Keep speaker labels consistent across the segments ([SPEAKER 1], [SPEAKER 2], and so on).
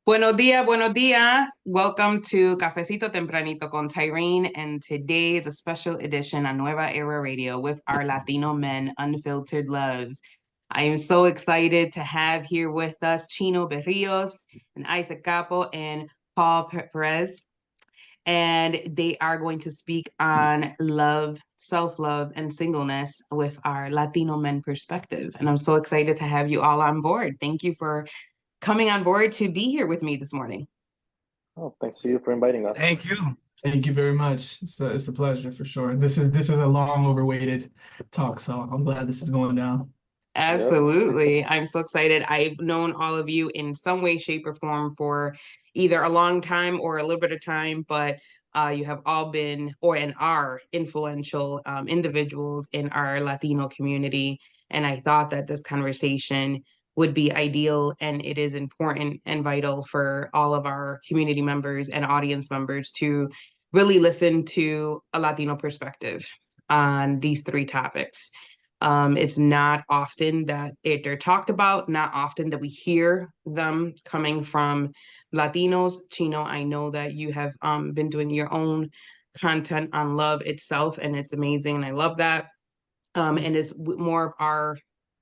[SPEAKER 1] Buenos dias, buenos dias. Welcome to Cafecito Tempranito con Tayrin, and today is a special edition on NuevaEra.Radio with our Latino men, Unfiltered Love. I am so excited to have here with us Chino Berrios and Isaac Capó and Paul Prez, and they are going to speak on love, self-love, and singleness with our Latino men perspective. And I'm so excited to have you all on board. Thank you for coming on board to be here with me this morning.
[SPEAKER 2] Oh, thanks to you for inviting us.
[SPEAKER 3] Thank you.
[SPEAKER 4] Thank you very much. It's a pleasure for sure. This is a long overwaited talk, so I'm glad this is going down.
[SPEAKER 1] Absolutely. Yep. I'm so excited. I've known all of you in some way, shape, or form for either a long time or a little bit of time, but you have all been and are influential individuals in our Latino community. And I thought that this conversation would be ideal, and it is important and vital for all of our community members and audience members to really listen to a Latino perspective on these three topics. It's not often that they're talked about, not often that we hear them coming from Latinos. Chino, I know that you have been doing your own content on love itself, and it's amazing, and I love that. And it's more of our,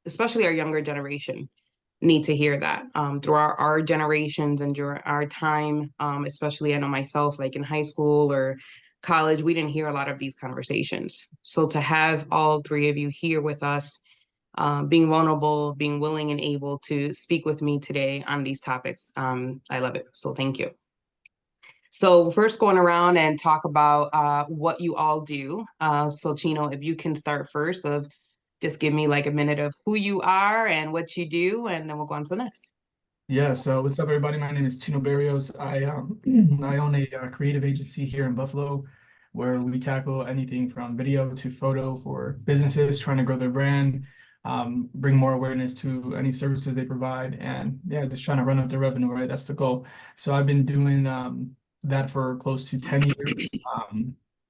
[SPEAKER 1] especially our younger generation, need to hear that through our generations and during our time, especially I know myself, like in high school or college, we didn't hear a lot of these conversations. So to have all three of you here with us, being vulnerable, being willing and able to speak with me today on these topics, I love it. So thank you. So first going around and talk about what you all do. So Chino, if you can start first of just give me like a minute of who you are and what you do, and then we'll go on to the next.
[SPEAKER 4] Yeah, so what's up, everybody? My name is Chino Berrios. I own a creative agency here in Buffalo where we tackle anything from video to photo for businesses trying to grow their brand, bring more awareness to any services they provide, and yeah, just trying to run up their revenue, right? That's the goal. So I've been doing that for close to 10 years.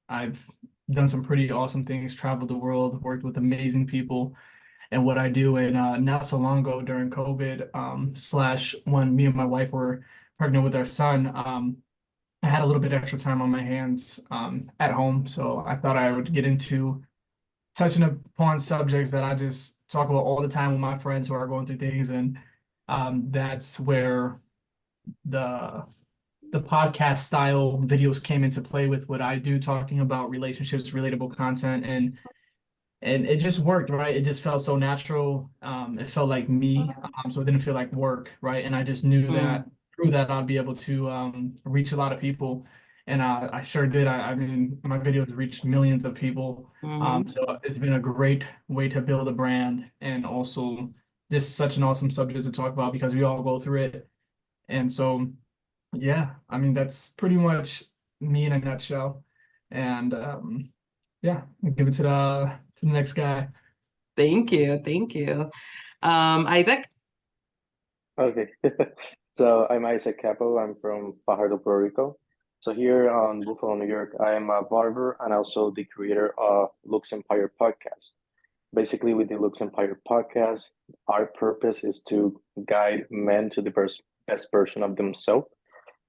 [SPEAKER 4] I've done some pretty awesome things, traveled the world, worked with amazing people. And what I do, and not so long ago during COVID, slash when me and my wife were pregnant with our son, I had a little bit extra time on my hands at home. So I thought I would get into touching upon subjects that I just talk about all the time with my friends who are going through things. And that's where the podcast style videos came into play with what I do, talking about relationships, relatable content, and it just worked, right? It just felt so natural. It felt like me, so it didn't feel like work, right? And I just knew that through that I'd be able to reach a lot of people, and I sure did. I mean, my videos reached millions of people. So it's been a great way to build a brand, and also just such an awesome subject to talk about because we all go through it. And so yeah, I mean, that's pretty much me in a nutshell. And yeah, I'll give it to the next guy.
[SPEAKER 1] Thank you. Isaac?
[SPEAKER 2] Okay. So I'm Isaac Capó. I'm from Fajardo, Puerto Rico. So here on Buffalo, New York, I am a barber and also the creator of Looks Empire podcast. Basically, with the Looks Empire podcast, our purpose is to guide men to the best version of themselves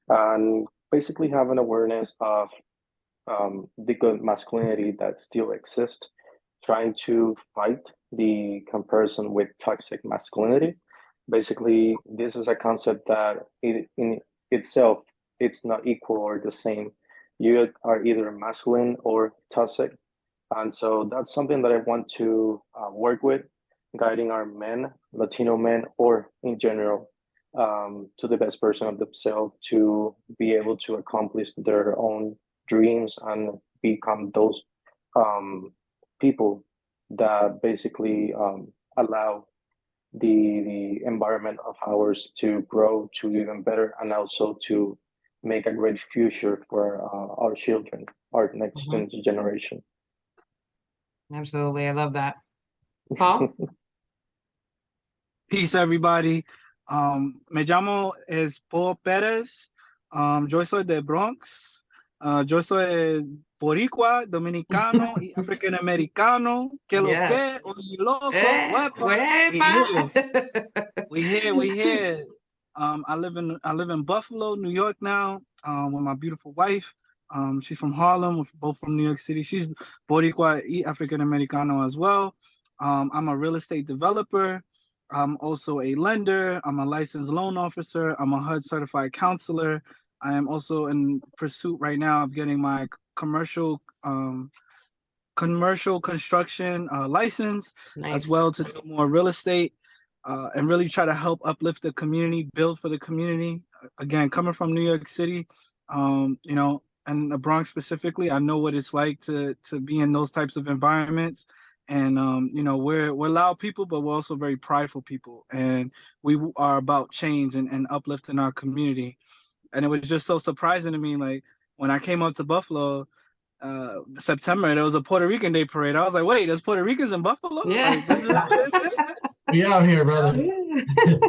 [SPEAKER 2] and basically have an awareness of the good masculinity that still exists, trying to fight the comparison with toxic masculinity. Basically, this is a concept that in itself, it's not equal or the same. You are either masculine or toxic. And so that's something that I want to work with, guiding our men, Latino men, or in general, to the best version of themselves to be able to accomplish their own dreams and become those people that basically allow the environment of ours to grow to even better and also to make a great future for our children, our next generation.
[SPEAKER 1] Absolutely. I love that. Paul?
[SPEAKER 3] Peace, everybody. Me llamo es Paul Perez. Yo soy de Bronx. Yo soy boricua, dominicano y african americano. Que lo que, oye loco,
[SPEAKER 1] We
[SPEAKER 3] here. I live in Buffalo, New York now, with my beautiful wife. She's from Harlem. We're both from New York City. She's Boricua y African Americano as well. I'm a real estate developer. I'm also a lender. I'm a licensed loan officer. I'm a HUD certified counselor. I am also in pursuit right now of getting my commercial construction license, as
[SPEAKER 1] Nice.
[SPEAKER 3] well, to do more real estate, and really try to help uplift the community, build for the community. Again, coming from New York City, and the Bronx specifically, I know what it's like to be in those types of environments. And we're loud people, but we're also very prideful people, and we are about change and uplifting our community. And it was just so surprising to me, like when I came up to Buffalo, September, there was a Puerto Rican Day parade. I was like, wait, there's Puerto Ricans in Buffalo?
[SPEAKER 1] Yeah.
[SPEAKER 3] Like, this is
[SPEAKER 4] We out here, brother.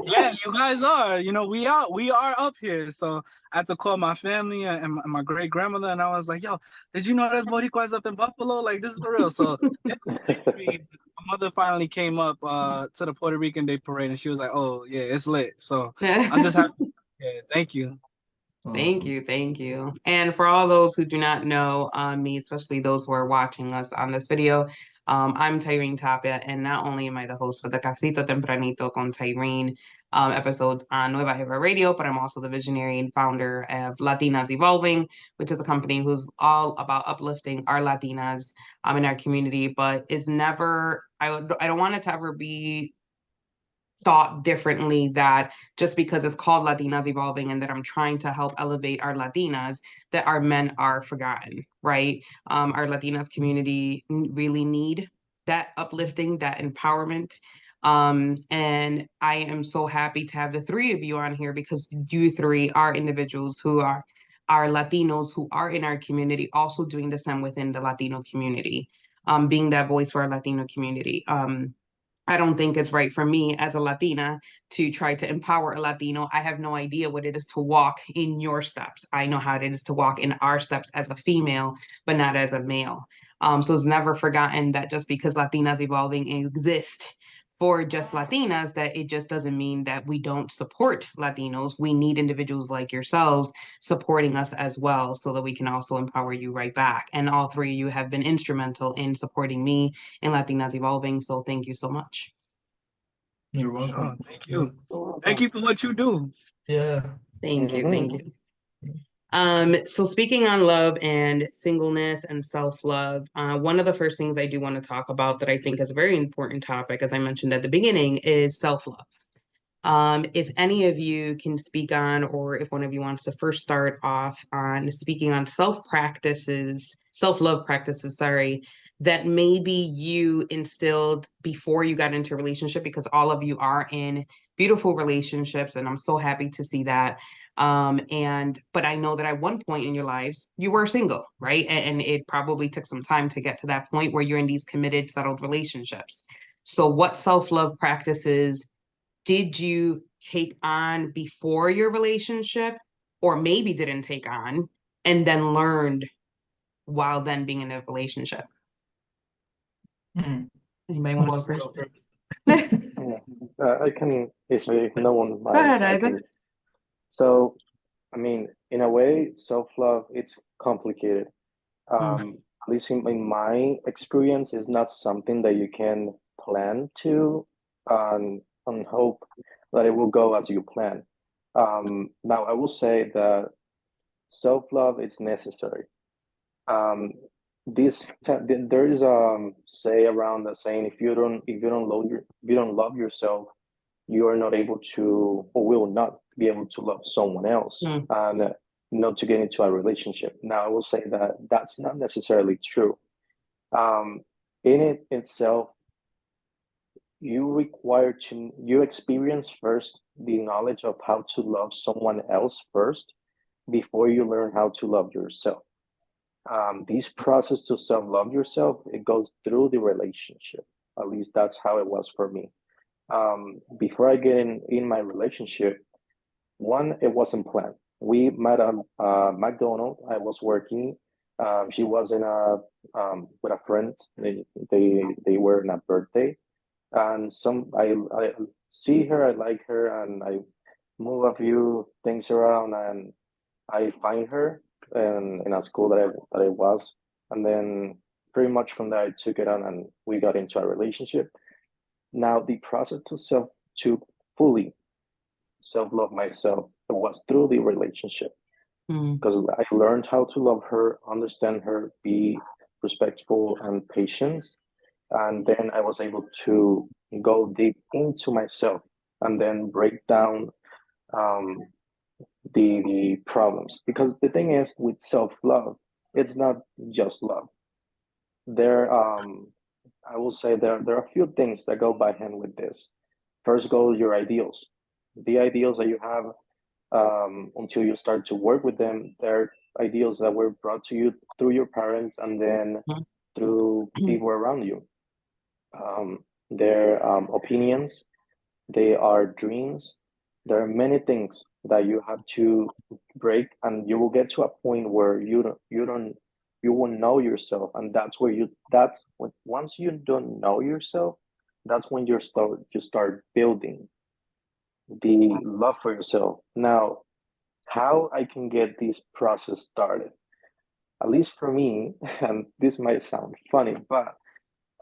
[SPEAKER 3] yeah, you guys are. We are up here. So I had to call my family and my great grandmother, and I was like, yo, did you know there's Boricuas up in Buffalo? Like, this is for real. So my mother finally came up to the Puerto Rican Day parade, and she was like, oh yeah, it's lit. So I'm just happy. Yeah, thank you.
[SPEAKER 1] Thank
[SPEAKER 4] Awesome.
[SPEAKER 1] you, thank you. And for all those who do not know me, especially those who are watching us on this video, I'm Tayrin Tapia, and not only am I the host for the Cafecito Tempranito con Tayrin episodes on NuevaEra.Radio, but I'm also the visionary and founder of Latinas Evolving, which is a company who's all about uplifting our Latinas in our community, but is never, I don't want it to ever be thought differently that just because it's called Latinas Evolving and that I'm trying to help elevate our Latinas, that our men are forgotten, right? Our Latinas community really need that uplifting, that empowerment. And I am so happy to have the three of you on here because you three are individuals who are Latinos who are in our community, also doing the same within the Latino community, being that voice for our Latino community. I don't think it's right for me as a Latina to try to empower a Latino. I have no idea what it is to walk in your steps. I know how it is to walk in our steps as a female, but not as a male. So it's never forgotten that just because Latinas Evolving exist for just Latinas, that it just doesn't mean that we don't support Latinos. We need individuals like yourselves supporting us as well so that we can also empower you right back. And all three of you have been instrumental in supporting me and Latinas Evolving. So thank you so much.
[SPEAKER 4] You're
[SPEAKER 3] Sure,
[SPEAKER 4] welcome.
[SPEAKER 3] thank you. Thank you for what you do.
[SPEAKER 4] Yeah.
[SPEAKER 1] Thank you. Thank you. So speaking on love and singleness and self-love, one of the first things I do want to talk about that I think is a very important topic, as I mentioned at the beginning, is self-love. If any of you can speak on, or if one of you wants to first start off on speaking on self-love practices, sorry, that maybe you instilled before you got into a relationship, because all of you are in beautiful relationships, and I'm so happy to see that. But I know that at one point in your lives, you were single, right? And it probably took some time to get to that point where you're in these committed, settled relationships. So what self-love practices did you take on before your relationship, or maybe didn't take on and then learned while then being in a relationship?
[SPEAKER 4] Hmm.
[SPEAKER 1] Anybody want to
[SPEAKER 4] Who
[SPEAKER 1] go
[SPEAKER 4] wants to go
[SPEAKER 1] first?
[SPEAKER 4] first?
[SPEAKER 2] Yeah, I can easily, if no one
[SPEAKER 1] Go ahead,
[SPEAKER 2] minds, I
[SPEAKER 1] Isaac.
[SPEAKER 2] can. So, I mean, in a way, self-love, it's complicated. At least in my experience, it's not something that you can plan to and hope that it will go as you plan. Now, I will say that self-love is necessary. Um, there is say around the saying, if you don't love yourself, you are not able to, or will not be able to love someone else,
[SPEAKER 1] Mm.
[SPEAKER 2] and not to get into a relationship. Now, I will say that that's not necessarily true. Um, in it itself, you experience first the knowledge of how to love someone else first before you learn how to love yourself. This process to self-love yourself, it goes through the relationship. At least that's how it was for me. Before I get in my relationship, one, it wasn't planned. We met at McDonald's. I was working. She was in a with a friend. They were in a birthday, and I see her. I like her, and move a few things around, and I find her in a school that I was, and then pretty much from there I took it on, and we got into a relationship. Now the process to fully self love myself was through the relationship,
[SPEAKER 1] Mm.
[SPEAKER 2] because I learned how to love her, understand her, be respectful and patient, and then I was able to go deep into myself and then break down um, the problems. Because the thing is, with self love, it's not just love. There, I will say there are a few things that go by hand with this. First go your ideals, the ideals that you have until you start to work with them. They're ideals that were brought to you through your parents and then through people around you. Their opinions, they are dreams. There are many things that you have to break, and you will get to a point where you won't know yourself, and that's when once you don't know yourself, that's when you start building the love for yourself. Now, how I can get this process started, at least for me, and this might sound funny, but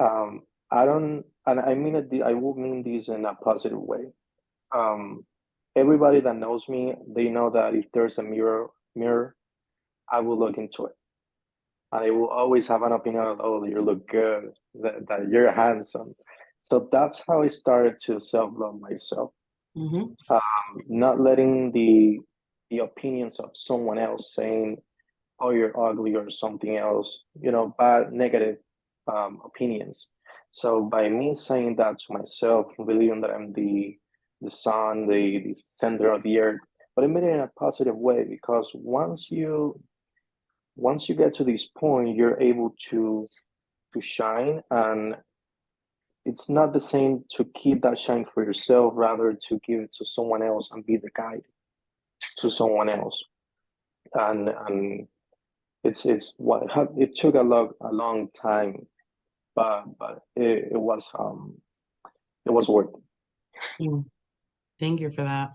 [SPEAKER 2] um, I don't, and I mean it. I will mean this in a positive way. Um, Everybody that knows me, they know that if there's a mirror, I will look into it, and I will always have an opinion of, oh, you look good, that you're handsome. So that's how I started to self love myself.
[SPEAKER 1] Mm-hmm.
[SPEAKER 2] Not letting the opinions of someone else saying, oh, you're ugly or something else, bad, negative opinions. So by me saying that to myself, believing that I'm the sun, the center of the earth, but I made it in a positive way, because once you get to this point, you're able to shine, and it's not the same to keep that shine for yourself, rather to give it to someone else and be the guide to someone else. And it's what it took a long time, but it was worth
[SPEAKER 1] Mm. Thank you for that.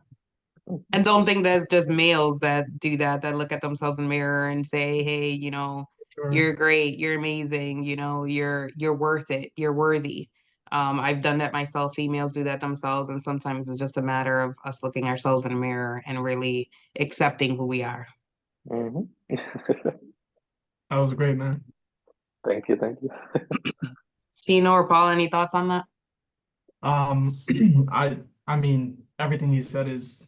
[SPEAKER 1] And don't think that's just males that do that, that look at themselves in the mirror and say, hey,
[SPEAKER 4] Sure.
[SPEAKER 1] you're great, you're amazing, you're worth it, you're worthy. I've done that myself. Females do that themselves, and sometimes it's just a matter of us looking ourselves in the mirror and really accepting who we are.
[SPEAKER 2] it.
[SPEAKER 4] That was great, man.
[SPEAKER 2] Thank you, thank you.
[SPEAKER 1] Chino or Paul, any thoughts on that?
[SPEAKER 4] Um, I mean, everything he said is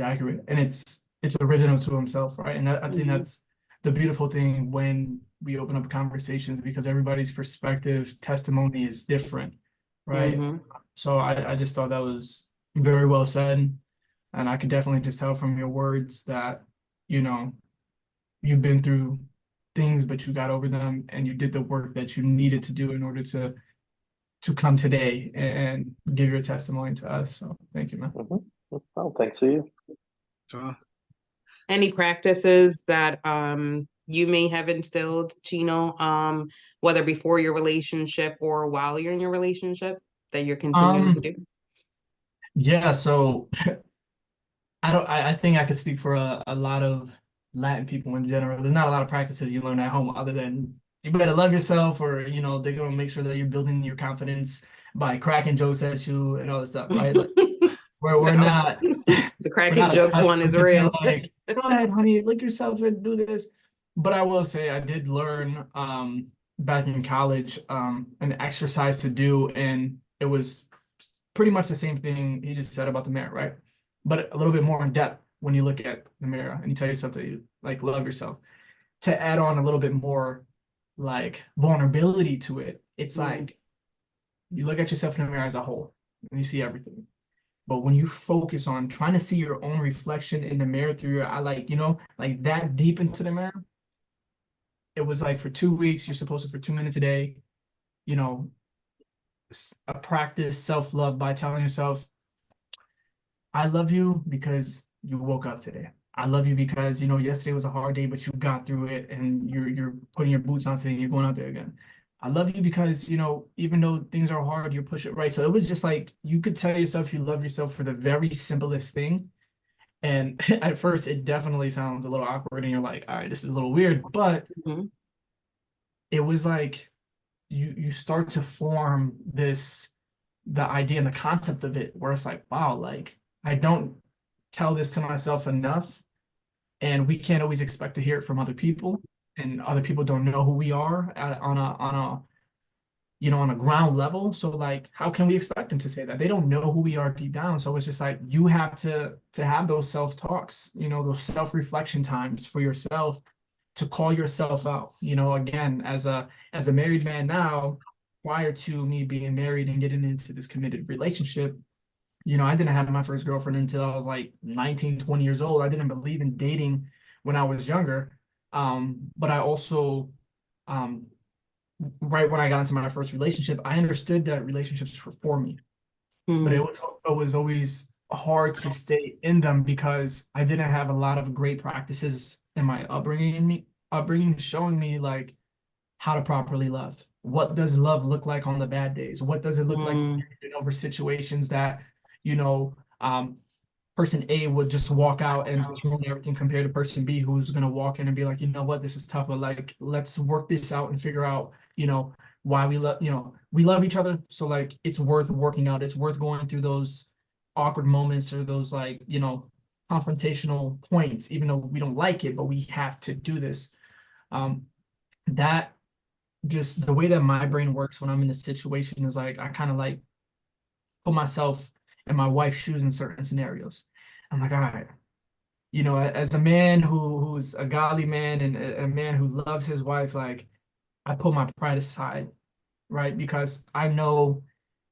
[SPEAKER 4] accurate, and it's original to himself, right? And I think that's the beautiful thing when we open up conversations, because everybody's perspective, testimony is different, right?
[SPEAKER 1] Mm-hmm.
[SPEAKER 4] So I just thought that was very well said, and I could definitely just tell from your words that, you know, you've been through things, but you got over them, and you did the work that you needed to do in order to come today and give your testimony to us. So thank you, man.
[SPEAKER 2] Oh, thanks to you.
[SPEAKER 3] Sure.
[SPEAKER 1] Any practices that you may have instilled, Chino, whether before your relationship or while you're in your relationship, that you're continuing to do?
[SPEAKER 4] Yeah, so I think I could speak for a lot of Latin people in general. There's not a lot of practices you learn at home other than you better love yourself, or they're gonna make sure that you're building your confidence by cracking jokes at you and all this stuff, right? Like we're not
[SPEAKER 1] The
[SPEAKER 4] we're
[SPEAKER 1] cracking
[SPEAKER 4] not
[SPEAKER 1] jokes one is
[SPEAKER 4] accustomed to being
[SPEAKER 1] real.
[SPEAKER 4] like, go ahead, honey, look yourself and do this. But I will say I did learn back in college an exercise to do, and it was pretty much the same thing he just said about the mirror, right? But a little bit more in depth when you look at the mirror and you tell yourself that you like love yourself. To add on a little bit more like vulnerability to it, it's like you look at yourself in the mirror as a whole and you see everything. But when you focus on trying to see your own reflection in the mirror through your eye, like that deep into the mirror, it was like for 2 weeks, you're supposed to for 2 minutes a day, you know, a practice self-love by telling yourself, I love you because you woke up today. I love you because yesterday was a hard day, but you got through it, and you're putting your boots on today and you're going out there again. I love you because even though things are hard, you push it right. So it was just like you could tell yourself you love yourself for the very simplest thing, And at first, it definitely sounds a little awkward, and you're like, all right, this is a little weird. But
[SPEAKER 1] Mhm.
[SPEAKER 4] it was like you start to form the idea and the concept of it, where it's like, wow, like I don't tell this to myself enough, and we can't always expect to hear it from other people, and other people don't know who we are on a ground level. So like, how can we expect them to say that? They don't know who we are deep down. So it's just like you have to have those self-talks, those self-reflection times for yourself to call yourself out. Again, as a married man now, prior to me being married and getting into this committed relationship, I didn't have my first girlfriend until I was like 19, 20 years old. I didn't believe in dating when I was younger. But I also um right when I got into my first relationship, I understood that relationships were for me, but it
[SPEAKER 1] Mhm.
[SPEAKER 4] was always hard to stay in them because I didn't have a lot of great practices in my upbringing showing me like how to properly love. What does love look like on the bad days? What does it look like
[SPEAKER 1] Mhm.
[SPEAKER 4] over situations that, you know, um, person A would just walk out and just ruin everything compared to person B who's gonna walk in and be like, you know what, this is tough, but like let's work this out and figure out, why we love each other. So like it's worth working out. It's worth going through those awkward moments or those like, confrontational points, even though we don't like it, but we have to do this. Um, that just the way that my brain works when I'm in a situation is like I kind of like put myself in my wife's shoes in certain scenarios. I'm like, all right, as a man who's a godly man and a man who loves his wife, like I put my pride aside, right? Because I know,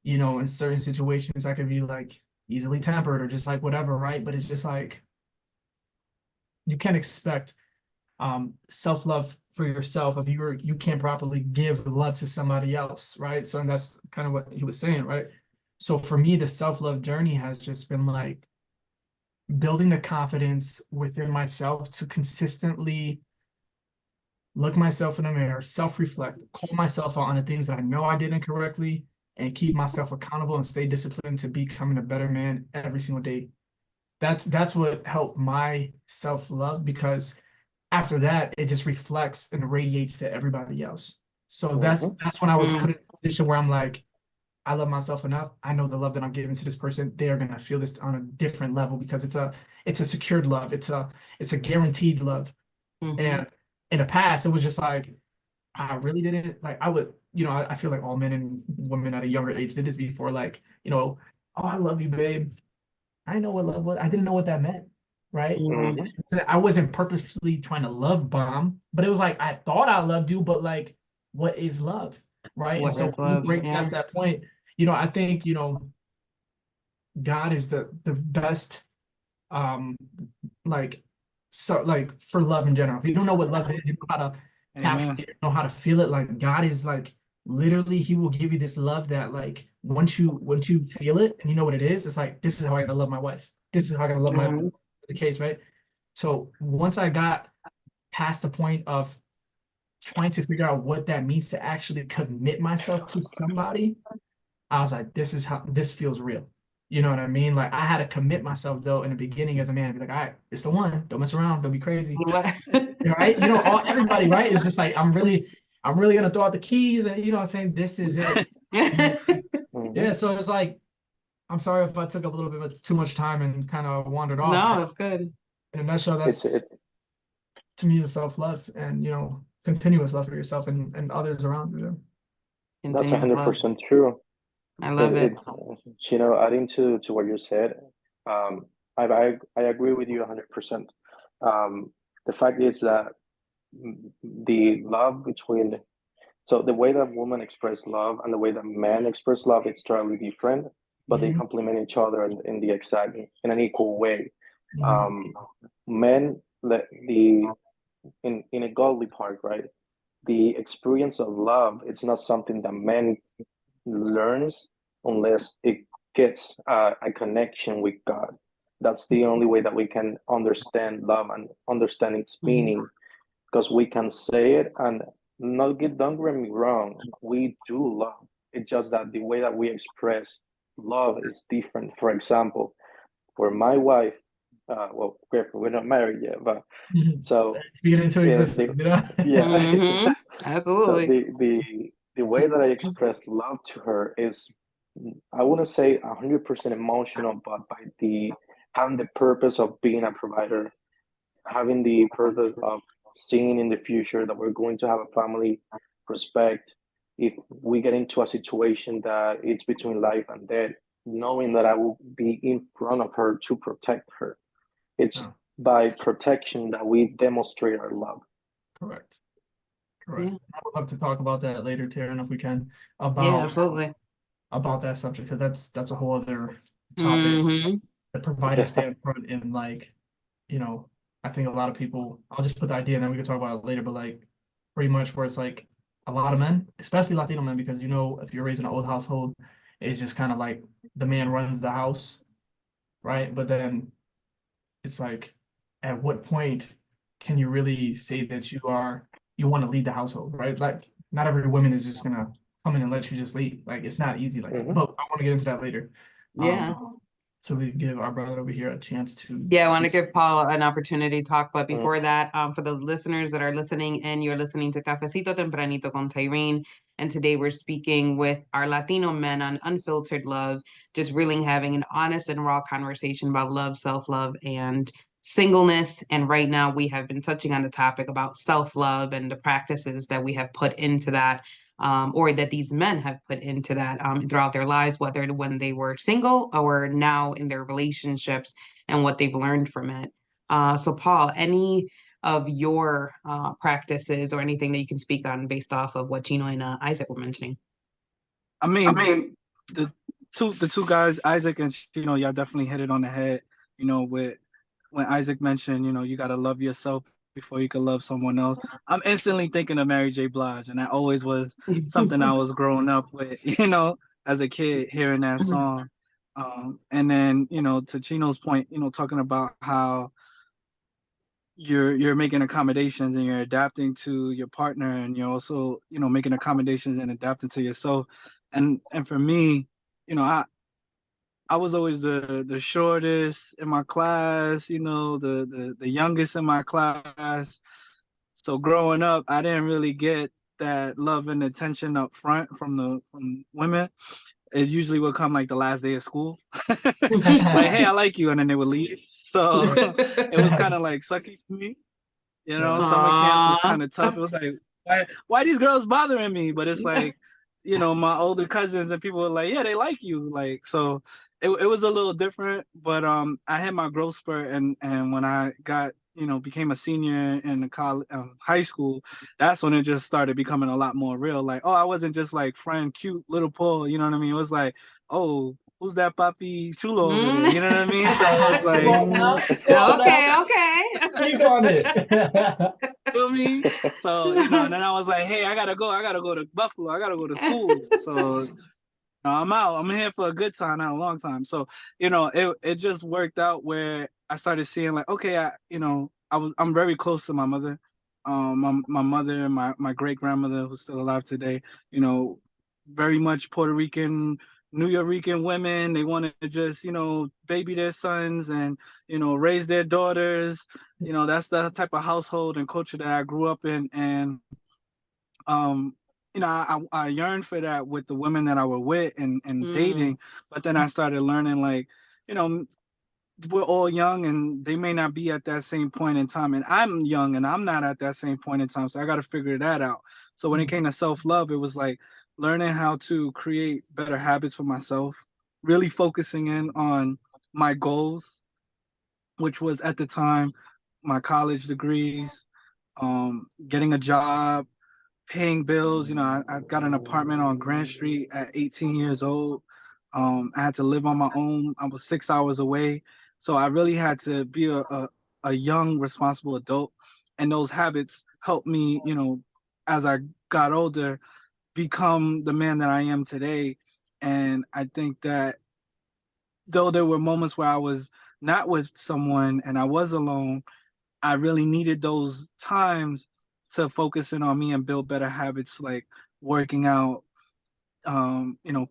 [SPEAKER 4] in certain situations I could be like easily tempered or just like whatever, right? But it's just like you can't expect self-love for yourself if you can't properly give love to somebody else, right? So and that's kind of what he was saying, right? So for me, the self-love journey has just been like building the confidence within myself to consistently look myself in the mirror, self-reflect, call myself out on the things that I know I did incorrectly, and keep myself accountable and stay disciplined to becoming a better man every single day. That's what helped my self-love because after that, it just reflects and radiates to everybody else. So that's
[SPEAKER 2] Mm-hmm.
[SPEAKER 4] that's when I was
[SPEAKER 1] Mhm.
[SPEAKER 4] put in a position where I'm like, I love myself enough. I know the love that I'm giving to this person, they are gonna feel this on a different level because it's a secured love. It's a guaranteed love.
[SPEAKER 1] Mhm.
[SPEAKER 4] And in the past, it was just like I really didn't like I would, I feel like all men and women at a younger age did this before, like, oh, I love you, babe. I know what love was. I didn't know what that meant, right?
[SPEAKER 1] Mhm.
[SPEAKER 2] Mm-hmm.
[SPEAKER 4] I wasn't purposefully trying to love bomb, but it was like I thought I loved you, but like, what is love, right? And
[SPEAKER 1] What
[SPEAKER 4] so
[SPEAKER 1] is
[SPEAKER 4] when you
[SPEAKER 1] love?
[SPEAKER 4] break
[SPEAKER 1] Yeah.
[SPEAKER 4] past that point, I think God is the best, um, like so like for love in general. If you don't know what love is, you know how to capture
[SPEAKER 3] Amen.
[SPEAKER 4] it, you know how to feel it. Like God is like literally, He will give you this love that like once you feel it and you know what it is, it's like this is how I gotta love my wife. This is how I gotta love my
[SPEAKER 1] Mhm.
[SPEAKER 4] the case, right? So once I got past the point of trying to figure out what that means to actually commit myself to somebody, I was like, this is how this feels real. You know what I mean? Like I had to commit myself though in the beginning as a man, be like, all right, it's the one. Don't mess around. Don't be crazy. Right? Everybody, right? It's just like I'm really gonna throw out the keys and I'm saying this is it. And
[SPEAKER 2] Mm-hmm.
[SPEAKER 4] yeah, so it's like I'm sorry if I took up a little bit of too much time and kind of wandered off,
[SPEAKER 1] No,
[SPEAKER 4] but
[SPEAKER 1] it's good.
[SPEAKER 4] in a nutshell,
[SPEAKER 2] It's
[SPEAKER 4] that's
[SPEAKER 2] it's
[SPEAKER 4] to me the self-love and continuous love for yourself and others around you.
[SPEAKER 2] that's
[SPEAKER 1] Continuous love.
[SPEAKER 2] 100% true.
[SPEAKER 1] I
[SPEAKER 2] It,
[SPEAKER 1] love it.
[SPEAKER 2] it's adding to what you said, I agree with you 100%. The fact is that the love between so the way that women express love and the way that men express love it's totally different, but they
[SPEAKER 4] Mhm,
[SPEAKER 2] complement each other in the exact in an equal way.
[SPEAKER 4] mhm,
[SPEAKER 2] Um, Men the in a godly part, right? The experience of love it's not something that men learns unless it gets a connection with God. That's the only way that we can understand love and understand its
[SPEAKER 1] Mhm.
[SPEAKER 2] meaning because we can say it and not get don't get me wrong, we do love. It's just that the way that we express love is different. For example, for my wife, well, we're not married yet, but so
[SPEAKER 4] Speak it into
[SPEAKER 2] the
[SPEAKER 4] existence, you know?
[SPEAKER 2] yeah.
[SPEAKER 1] Hmm.
[SPEAKER 2] So
[SPEAKER 1] Absolutely.
[SPEAKER 2] the way that I express love to her is, I wouldn't say 100% emotional, but by the having the purpose of being a provider, having the purpose of seeing in the future that we're going to have a family, respect. If we get into a situation that it's between life and death, knowing that I will be in front of her to protect her. It's
[SPEAKER 4] No,
[SPEAKER 2] by protection that we demonstrate our love.
[SPEAKER 4] correct. Correct.
[SPEAKER 1] Yeah.
[SPEAKER 4] I would love to talk about that later, Taryn, if we can,
[SPEAKER 1] Yeah,
[SPEAKER 4] about
[SPEAKER 1] absolutely.
[SPEAKER 4] that subject, because that's a whole other topic.
[SPEAKER 1] Hmm.
[SPEAKER 4] The provider
[SPEAKER 2] Yeah.
[SPEAKER 4] standpoint in, like, you know, I think a lot of people, I'll just put the idea and then we can talk about it later, but like pretty much where it's like a lot of men, especially Latino men, because if you're raised in an old household, it's just kind of like the man runs the house, right? But then it's like, at what point can you really say that you want to lead the household, right? Like, not every woman is just gonna come in and let you just lead. Like, it's not easy like that.
[SPEAKER 2] Hmm.
[SPEAKER 4] But I want to get into that later.
[SPEAKER 1] Yeah.
[SPEAKER 4] So we give our brother over here a chance to
[SPEAKER 1] Yeah, I want to
[SPEAKER 4] speak.
[SPEAKER 1] give Paul an opportunity to talk, but
[SPEAKER 2] Mm.
[SPEAKER 1] before that, for the listeners that are listening, and you're listening to Cafecito Tempranito con Tayrin, and today we're speaking with our Latino men on Unfiltered Love, just really having an honest and raw conversation about love, self-love, and singleness. And right now we have been touching on the topic about self-love and the practices that we have put into that, or that these men have put into that throughout their lives, whether when they were single or now in their relationships, and what they've learned from it. So, Paul, any of your practices or anything that you can speak on based off of what Chino and Isaac were mentioning?
[SPEAKER 3] I mean, the two guys, Isaac and y'all definitely hit it on the head. With when Isaac mentioned, you gotta love yourself before you can love someone else. I'm instantly thinking of Mary J. Blige, and that always was something I was growing up with, as a kid hearing that song. And then, to Chino's point, talking about how you're making accommodations and you're adapting to your partner, and you're also, making accommodations and adapting to yourself. And for me, I was always the shortest in my class, the youngest in my class. So growing up, I didn't really get that love and attention up front from women. It usually would come like the last day of school. Like, hey, I like you, and then they would leave. So it was kind of like sucky for me. Summer camps was
[SPEAKER 1] Aw.
[SPEAKER 3] kind of tough. It was like, why these girls bothering me? But it's like, my older cousins and people were like, yeah, they like you. Like, so it was a little different, but I had my growth spurt, and when I got, became a senior in the college, high school, that's when it just started becoming a lot more real. Like, oh, I wasn't just like friend, cute little Paul, you know what I mean? It was like, oh, who's that papi chulo over there?
[SPEAKER 1] Mm.
[SPEAKER 3] You know what I mean? So it was
[SPEAKER 4] Come on
[SPEAKER 3] like,
[SPEAKER 4] now. Come on now.
[SPEAKER 1] Okay.
[SPEAKER 4] Speak on it.
[SPEAKER 3] feel me? So, and then I was like, hey, I gotta go to Buffalo, I gotta go to school. So I'm out. I'm here for a good time, not a long time. So, it just worked out where I started seeing like, okay, I'm very close to my mother. My mother and my great grandmother, who's still alive today, very much Puerto Rican, New Yorican women. They want to just, baby their sons and, raise their daughters. That's the type of household and culture that I grew up in. And um I yearned for that with the women that I were with and
[SPEAKER 1] Mm.
[SPEAKER 3] dating, but then I started learning, like, you know we're all young and they may not be at that same point in time, and I'm young and I'm not at that same point in time, so I got to figure that out. So when it came to self-love, it was like learning how to create better habits for myself, really focusing in on my goals, which was at the time my college degrees, getting a job, paying bills. I got an apartment on Grand Street at 18 years old. I had to live on my own. I was 6 hours away. So I really had to be a young, responsible adult. And those habits helped me, as I got older, become the man that I am today. And I think that though there were moments where I was not with someone and I was alone, I really needed those times to focus in on me and build better habits, like working out,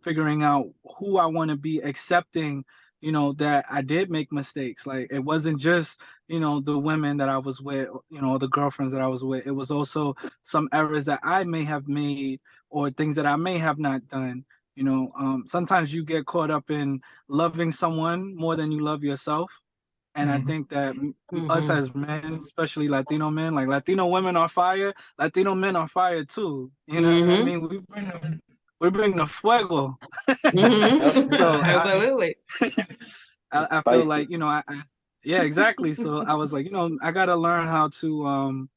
[SPEAKER 3] figuring out who I want to be, accepting that I did make mistakes. Like, it wasn't just, the women that I was with, the girlfriends that I was with. It was also some errors that I may have made or things that I may have not done. Sometimes you get caught up in loving someone more than you love yourself. And I think that us as men, especially Latino men, like Latino women are fire, Latino men are fire too. You know what I mean? We bring the fuego. So
[SPEAKER 1] Absolutely.
[SPEAKER 3] I feel like, yeah, exactly. So I was like, I gotta learn how to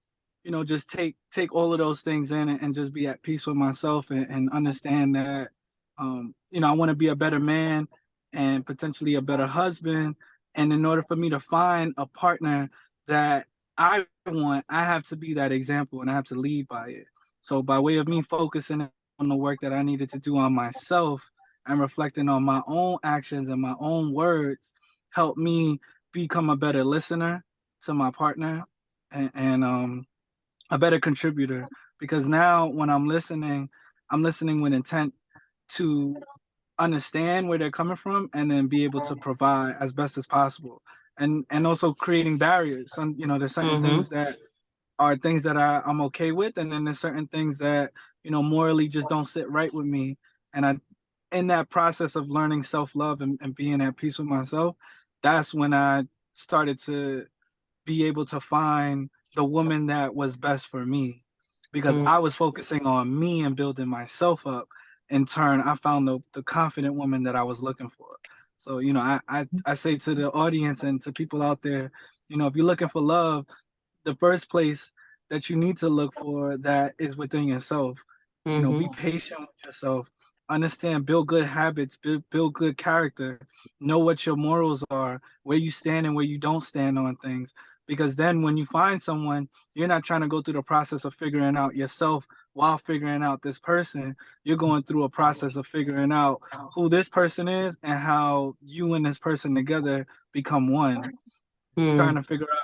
[SPEAKER 3] just take all of those things in and just be at peace with myself and understand that I want to be a better man and potentially a better husband. And in order for me to find a partner that I want, I have to be that example and I have to lead by it. So by way of me focusing on the work that I needed to do on myself and reflecting on my own actions and my own words, helped me become a better listener to my partner and a better contributor. Because now when I'm listening with intent to understand where they're coming from and then be able to provide as best as possible. And also creating barriers. There's certain things that are things that I'm okay with, and then there's certain things that morally just don't sit right with me. And in that process of learning self-love and being at peace with myself, that's when I started to be able to find the woman that was best for me, because I was focusing on me and building myself up. In turn, I found the confident woman that I was looking for. So, I say to the audience and to people out there, if you're looking for love, the first place that you need to look for that is within yourself. Be patient with yourself. Understand, build good habits, build good character. Know what your morals are, where you stand and where you don't stand on things. Because then when you find someone, you're not trying to go through the process of figuring out yourself while figuring out this person. You're going through a process of figuring out who this person is and how you and this person together become one. Trying to figure out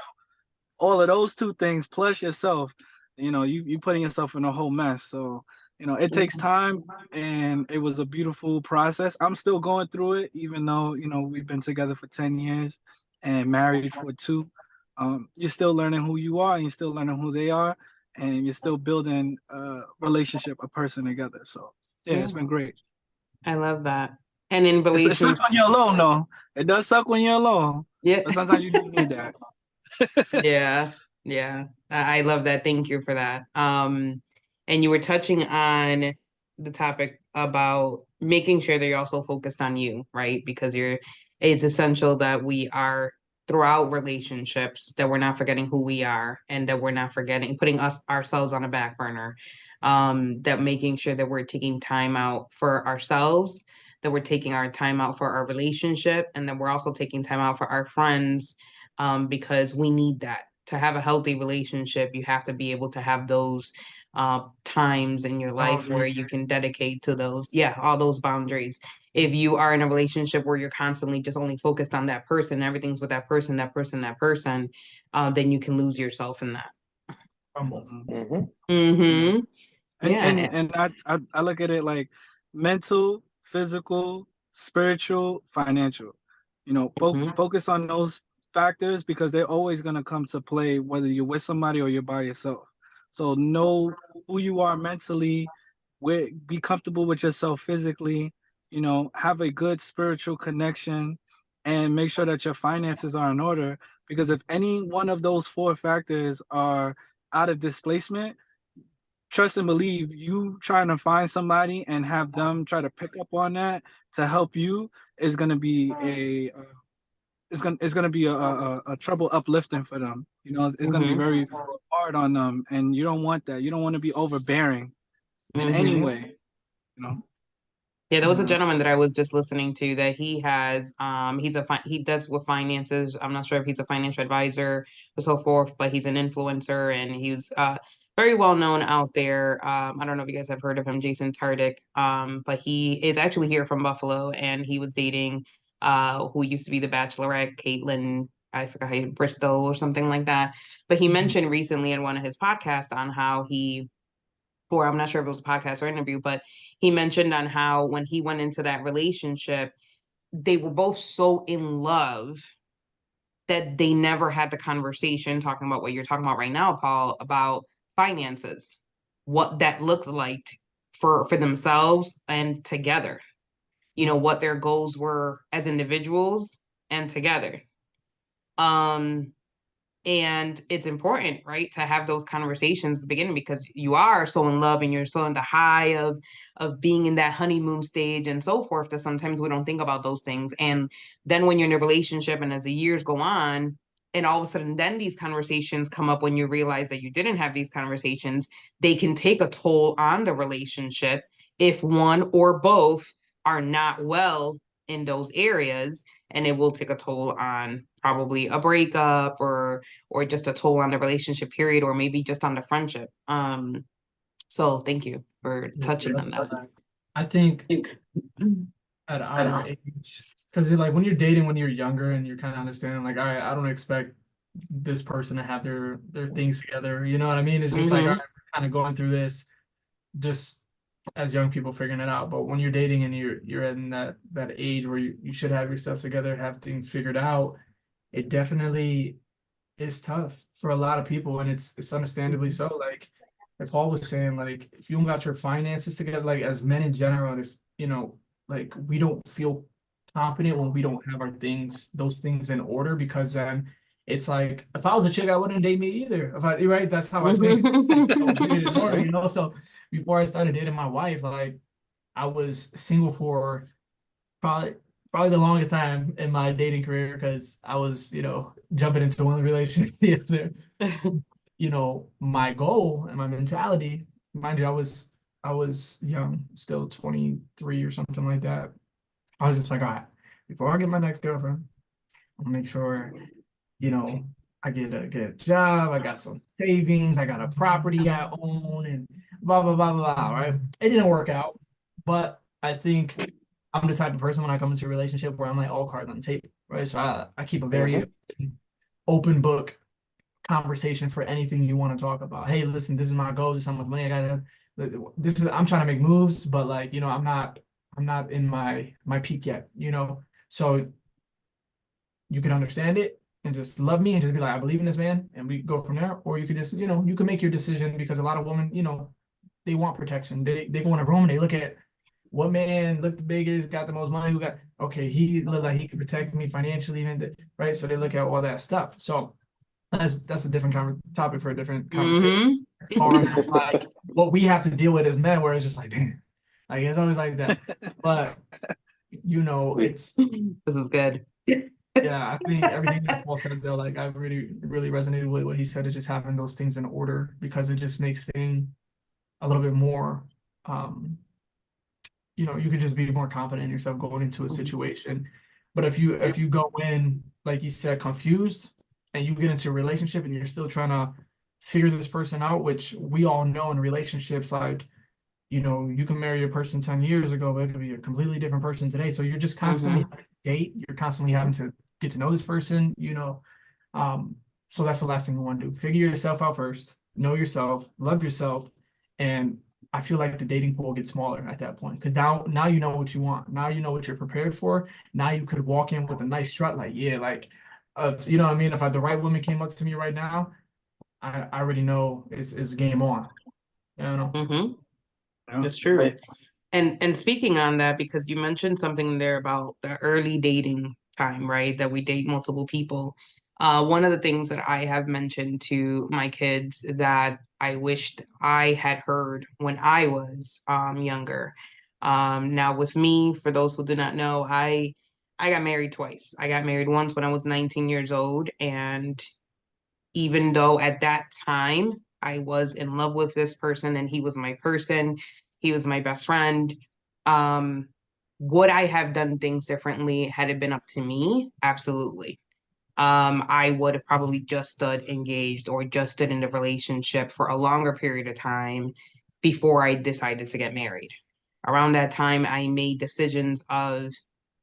[SPEAKER 3] all of those two things plus yourself, you putting yourself in a whole mess. So, it takes time, and it was a beautiful process. I'm still going through it, even though, we've been together for 10 years and married for 2. You're still learning who you are, and you're still learning who they are, and you're still building a relationship, a person together. So, yeah, it's been great.
[SPEAKER 1] I love that. And in
[SPEAKER 3] It
[SPEAKER 1] relation,
[SPEAKER 3] sucks when you're alone, though. It does suck when you're alone.
[SPEAKER 1] yeah,
[SPEAKER 3] But sometimes you do need that.
[SPEAKER 1] yeah. I love that. Thank you for that. And you were touching on the topic about making sure that you're also focused on you, right? Because it's essential that we are throughout relationships, that we're not forgetting who we are, and that we're not forgetting putting ourselves on a back burner. That making sure that we're taking time out for ourselves, that we're taking our time out for our relationship, and then we're also taking time out for our friends, because we need that. To have a healthy relationship, you have to be able to have those times in your life where you can dedicate to those, all those boundaries. If you are in a relationship where you're constantly just only focused on that person, everything's with that person, then you can lose yourself in that.
[SPEAKER 2] Mm-hmm.
[SPEAKER 3] And I look at it like mental, physical, spiritual, financial. Focus on those factors because they're always going to come to play whether you're with somebody or you're by yourself. So know who you are mentally, be comfortable with yourself physically, have a good spiritual connection, and make sure that your finances are in order. Because if any one of those 4 factors are out of displacement, trust and believe, you trying to find somebody and have them try to pick up on that to help you is going to be a trouble uplifting for them. It's going to be very hard on them, and you don't want that. You don't want to be overbearing in any way.
[SPEAKER 1] Yeah, there was a gentleman that I was just listening to that he has, he does with finances. I'm not sure if he's a financial advisor or so forth, but he's an influencer, and he's very well known out there. I don't know if you guys have heard of him, Jason Tardik. But he is actually here from Buffalo, and he was dating who used to be the Bachelorette, Caitlin, I forgot how Bristol or something like that. But he mentioned recently in one of his podcasts on how or I'm not sure if it was a podcast or interview, but he mentioned on how when he went into that relationship, they were both so in love that they never had the conversation talking about what you're talking about right now, Paul, about finances, what that looked like for themselves and together, what their goals were as individuals and together. And it's important, right, to have those conversations at the beginning, because you are so in love and you're so in the high of being in that honeymoon stage and so forth, that sometimes we don't think about those things. And then when you're in a relationship and as the years go on, and all of a sudden then these conversations come up, when you realize that you didn't have these conversations, they can take a toll on the relationship if one or both are not well in those areas, and it will take a toll on probably a breakup, or just a toll on the relationship period, or maybe just on the friendship. So thank you for touching on that.
[SPEAKER 4] I think at our age, because like when you're dating when you're younger and you're kind of understanding, like, all right, I don't expect this person to have their things together, you know what I mean? It's just like, all right, we're kind of going through this just as young people figuring it out. But when you're dating and you're in that age where you should have your stuff together, have things figured out, it definitely is tough for a lot of people, and it's understandably so. Like Paul was saying, like if you don't got your finances together, like as men in general, it's like we don't feel confident when we don't have those things in order, because then it's like if I was a chick, I wouldn't date me either. Right, that's how I think. In order, So before I started dating my wife, like I was single for probably the longest time in my dating career, because I was, jumping into one relationship the other. My goal and my mentality, mind you, I was young, still 23 or something like that. I was just like, all right, before I get my next girlfriend, I'll make sure, I get a job, I got some savings, I got a property I own, and blah, blah, blah, blah, right? It didn't work out, but I think I'm the type of person when I come into a relationship where I'm like all cards on the table, right? So I keep a very open book conversation for anything you want to talk about. Hey, listen, this is my goal. This is how much money I gotta. I'm trying to make moves, but like I'm not in my peak yet. So you can understand it and just love me and just be like, I believe in this man, and we go from there. Or you could just you can make your decision, because a lot of women they want protection. They go in a room and they look at what man looked the biggest, got the most money, who got okay, he looked like he could protect me financially, right? So they look at all that stuff. So that's a different topic for a different conversation. As far as like what we have to deal with as men, where it's just like, damn, like it's always like that. But it's
[SPEAKER 1] this is good.
[SPEAKER 4] Yeah, I think everything that Paul said though, like I really, really resonated with what he said, of just having those things in order, because it just makes things a little bit more you could just be more confident in yourself going into a situation. But if you go in, like you said, confused, and you get into a relationship and you're still trying to figure this person out, which we all know in relationships, like, you can marry a person 10 years ago, but it could be a completely different person today. So you're just constantly having to date, you're constantly having to get to know this person, so that's the last thing you want to do. Figure yourself out first, know yourself, love yourself, and I feel like the dating pool gets smaller at that point, because now you know what you want. Now you know what you're prepared for. Now you could walk in with a nice strut, like, yeah, like, you know what I mean? If the right woman came up to me right now, I already know it's game on.
[SPEAKER 1] That's true. And speaking on that, because you mentioned something there about the early dating time, right? That we date multiple people. One of the things that I have mentioned to my kids that I wished I had heard when I was younger. Now with me, for those who do not know, I got married twice. I got married once when I was 19 years old, and even though at that time I was in love with this person and he was my person, he was my best friend. Would I have done things differently had it been up to me? Absolutely. I would have probably just stood engaged or just stood in a relationship for a longer period of time before I decided to get married. Around that time, I made decisions of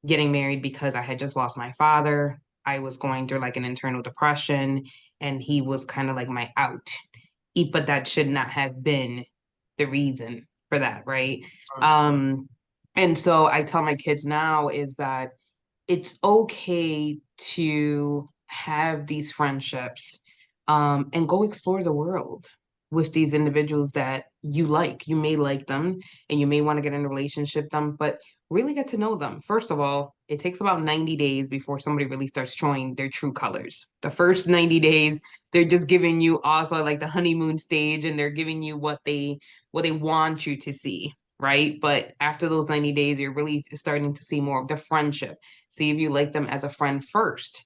[SPEAKER 1] getting married because I had just lost my father. I was going through like an internal depression, and he was kind of like my out. But that should not have been the reason for that, right? And so I tell my kids now is that it's okay to have these friendships, and go explore the world with these individuals that you like. You may like them and you may want to get in a relationship with them, but really get to know them. First of all, it takes about 90 days before somebody really starts showing their true colors. The first 90 days, they're just giving you also like the honeymoon stage, and they're giving you what they want you to see, right? But after those 90 days, you're really starting to see more of the friendship. See if you like them as a friend first,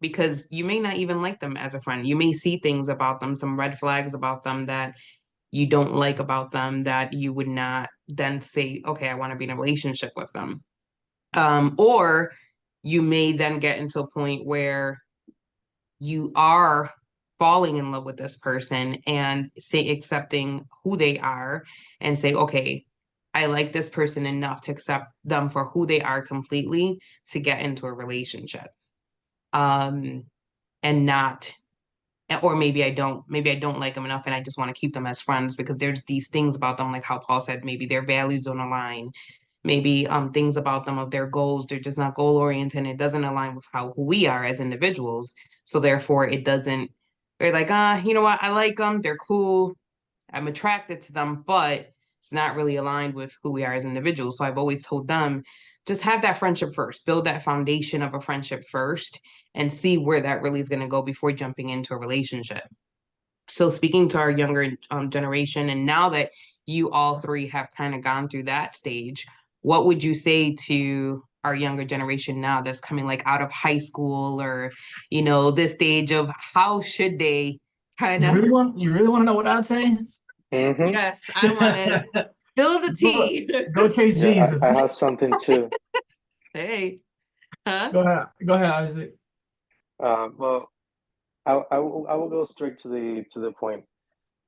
[SPEAKER 1] because you may not even like them as a friend. You may see things about them, some red flags about them that you don't like about them, that you would not then say, okay, I want to be in a relationship with them. Or you may then get into a point where you are falling in love with this person and say accepting who they are and say, okay, I like this person enough to accept them for who they are completely to get into a relationship. And not, or maybe I don't like them enough and I just want to keep them as friends because there's these things about them, like how Paul said, maybe their values don't align, maybe things about them, of their goals, they're just not goal oriented, and it doesn't align with how who we are as individuals. So therefore it doesn't, they're like, you know what, I like them, they're cool, I'm attracted to them, but it's not really aligned with who we are as individuals. So I've always told them, just have that friendship first, build that foundation of a friendship first, and see where that really is going to go before jumping into a relationship. So speaking to our younger generation, and now that you all three have kind of gone through that stage, what would you say to our younger generation now that's coming like out of high school, or, this stage of how should they kind of.
[SPEAKER 4] You really want to know what I'd say?
[SPEAKER 1] Yes, I want to spill the tea.
[SPEAKER 4] Go chase
[SPEAKER 2] Yeah,
[SPEAKER 4] Jesus.
[SPEAKER 2] I have something too.
[SPEAKER 1] Hey, huh?
[SPEAKER 4] Go ahead, Isaac.
[SPEAKER 2] Well, I will go straight to the point.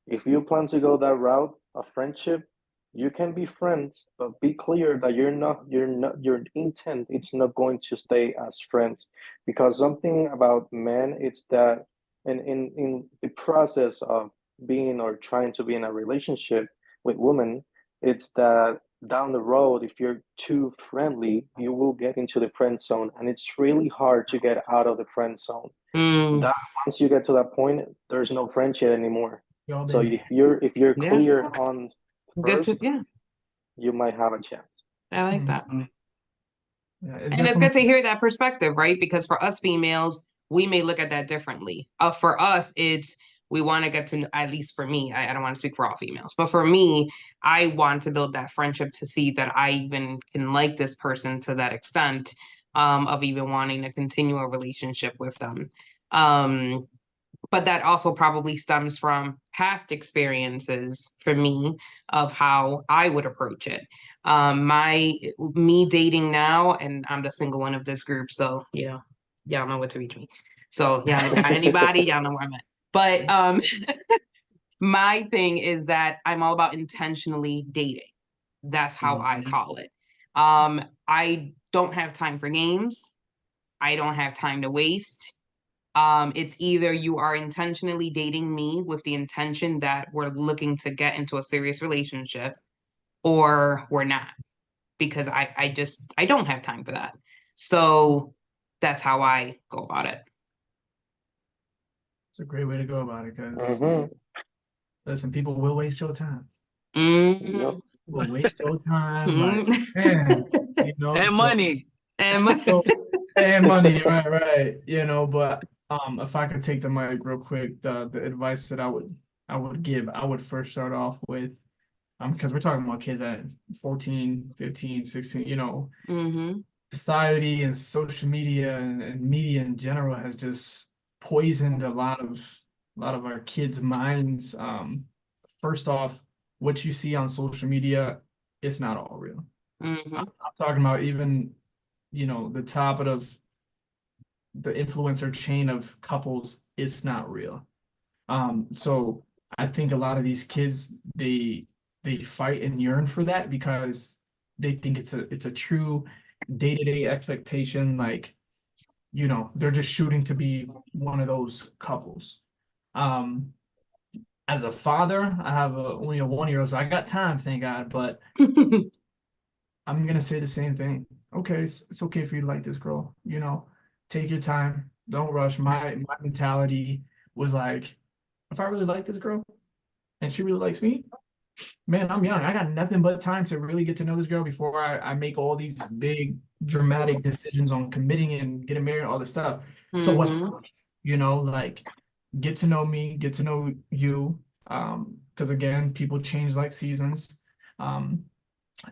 [SPEAKER 2] If you plan to go that route of friendship, you can be friends, but be clear that your intent, it's not going to stay as friends. Because something about men, it's that in the process of being or trying to be in a relationship with women, it's that down the road, if you're too friendly, you will get into the friend zone, and it's really hard to get out of the friend zone.
[SPEAKER 1] Mm,
[SPEAKER 2] That once you get to that point, there's no friendship anymore.
[SPEAKER 4] Y'all
[SPEAKER 2] So
[SPEAKER 4] been
[SPEAKER 2] if you're
[SPEAKER 1] yeah,
[SPEAKER 2] clear on
[SPEAKER 1] good to,
[SPEAKER 2] first,
[SPEAKER 1] yeah,
[SPEAKER 2] you might have a chance.
[SPEAKER 1] I like that.
[SPEAKER 4] Yeah,
[SPEAKER 1] And it's good to hear that perspective, right? Because for us females, we may look at that differently. For us, it's we want to get to, at least for me, I don't want to speak for all females, but for me, I want to build that friendship to see that I even can like this person to that extent, of even wanting to continue a relationship with them. Um, but that also probably stems from past experiences for me of how I would approach it. Me dating now, and I'm the single one of this group, so y'all know what to reach me. So y'all know anybody, y'all know where I'm at. But my thing is that I'm all about intentionally dating. That's how I call it. I don't have time for games. I don't have time to waste. It's either you are intentionally dating me with the intention that we're looking to get into a serious relationship, or we're not, because I don't have time for that. So that's how I go about it.
[SPEAKER 4] It's a great way to go about it, because
[SPEAKER 2] Mm-hmm.
[SPEAKER 4] listen, people will waste your time.
[SPEAKER 1] Mm-hmm.
[SPEAKER 2] Yep.
[SPEAKER 4] Will waste your time, like,
[SPEAKER 1] Mm-hmm.
[SPEAKER 4] man,
[SPEAKER 3] And
[SPEAKER 4] so,
[SPEAKER 3] money.
[SPEAKER 4] so, and money, right, but if I could take the mic real quick, the advice that I would give, I would first start off with, because we're talking about kids at 14, 15, 16,
[SPEAKER 1] Mm-hmm.
[SPEAKER 4] society and social media and media in general has just poisoned a lot of our kids' minds. First off, what you see on social media, it's not all real.
[SPEAKER 1] Mm-hmm.
[SPEAKER 4] I'm talking about even, the top of the influencer chain of couples, it's not real. So I think a lot of these kids, they fight and yearn for that because they think it's a true day-to-day expectation, like, they're just shooting to be one of those couples. As a father, I have only a 1-year-old, so I got time, thank God, but I'm gonna say the same thing. Okay, it's okay for you to like this girl, you know, take your time, don't rush. My mentality was like, if I really like this girl and she really likes me, man, I'm young. I got nothing but time to really get to know this girl before I make all these big dramatic decisions on committing and getting married, all this stuff. So what's,
[SPEAKER 1] Mm-hmm.
[SPEAKER 4] you know, like get to know me, get to know you. Because again, people change like seasons. Um,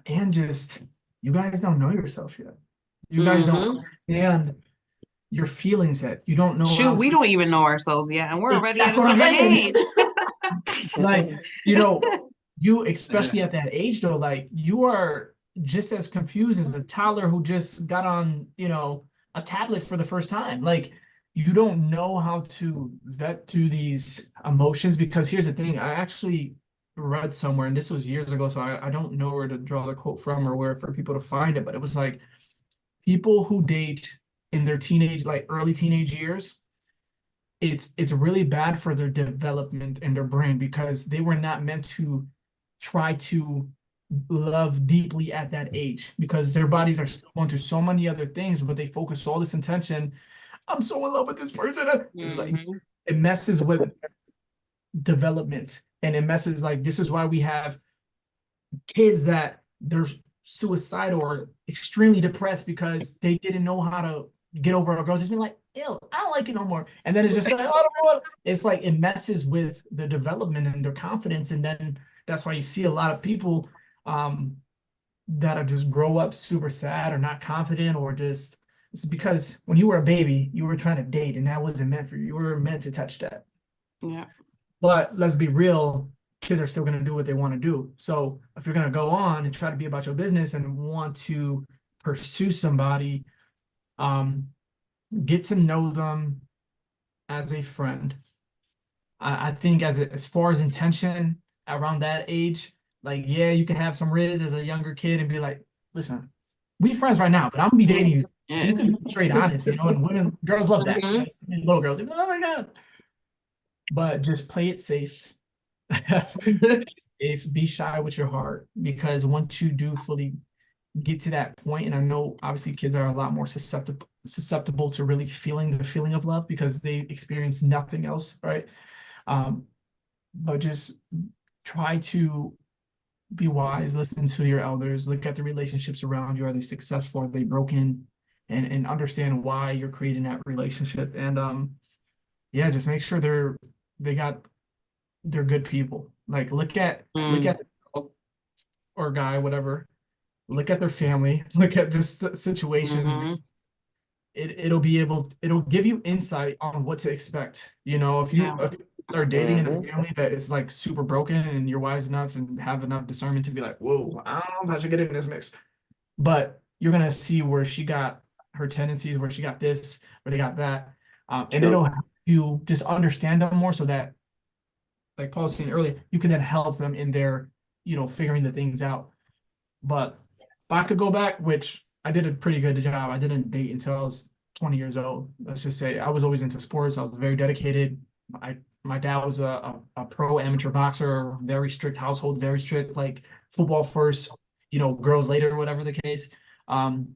[SPEAKER 4] and just you guys don't know yourself yet. You guys don't
[SPEAKER 1] Mm-hmm.
[SPEAKER 4] understand your feelings yet. You don't know
[SPEAKER 1] Shoot,
[SPEAKER 4] how
[SPEAKER 1] we
[SPEAKER 4] to.
[SPEAKER 1] don't even know ourselves yet, and we're already
[SPEAKER 4] That's
[SPEAKER 1] at a
[SPEAKER 4] what I'm
[SPEAKER 1] certain
[SPEAKER 4] saying.
[SPEAKER 1] age.
[SPEAKER 4] Like, you know, you especially at that age though, like you are just as confused as a toddler who just got on, you know, a tablet for the first time. Like you don't know how to vet through these emotions because here's the thing, I actually read somewhere, and this was years ago, so I don't know where to draw the quote from or where for people to find it, but it was like people who date in their teenage, like early teenage years, it's really bad for their development and their brain because they were not meant to try to love deeply at that age because their bodies are still going through so many other things, but they focus all this intention. I'm so in love with this person. Like
[SPEAKER 1] Mm-hmm.
[SPEAKER 4] it messes with development and it messes like this is why we have kids that they're suicidal or extremely depressed because they didn't know how to get over a girl. Just being like, ew, I don't like you no more. And then it's just like, oh, I don't know what. It's like it messes with their development and their confidence. And then that's why you see a lot of people that are just grow up super sad or not confident or just it's because when you were a baby, you were trying to date and that wasn't meant for you. You were meant to touch that.
[SPEAKER 1] Yeah.
[SPEAKER 4] But let's be real, kids are still going to do what they want to do. So if you're going to go on and try to be about your business and want to pursue somebody, um, get to know them as a friend. I think as far as intention around that age, like yeah, you can have some riz as a younger kid and be like, listen, we friends right now, but I'm gonna be dating you.
[SPEAKER 1] Yeah.
[SPEAKER 4] You can be straight honest, you know, and women, girls love that.
[SPEAKER 1] Mm-hmm.
[SPEAKER 4] Little girls, oh my God. But just play it safe. If be shy with your heart because once you do fully get to that point, and I know obviously kids are a lot more susceptible to really feeling the feeling of love because they experience nothing else, right? Um, but just try to be wise, listen to your elders, look at the relationships around you. Are they successful? Are they broken? And understand why you're creating that relationship. And yeah, just make sure they're good people. Like look
[SPEAKER 1] Mm.
[SPEAKER 4] at the girl or guy, whatever. Look at their family. Look at just situations.
[SPEAKER 1] Mm-hmm.
[SPEAKER 4] It'll give you insight on what to expect. You know,
[SPEAKER 1] Yeah.
[SPEAKER 4] if you start dating in a
[SPEAKER 2] Mm-hmm.
[SPEAKER 4] family that is like super broken and you're wise enough and have enough discernment to be like, whoa, I don't know if I should get in this mix. But you're gonna see where she got her tendencies, where she got this, where they got that. And it'll
[SPEAKER 2] True.
[SPEAKER 4] help you just understand them more so that like Paul was saying earlier, you can then help them in their, you know, figuring the things out. But if I could go back, which I did a pretty good job, I didn't date until I was 20 years old. Let's just say I was always into sports. I was very dedicated. My dad was a pro amateur boxer, very strict household, very strict, like football first, you know, girls later, whatever the case. Um,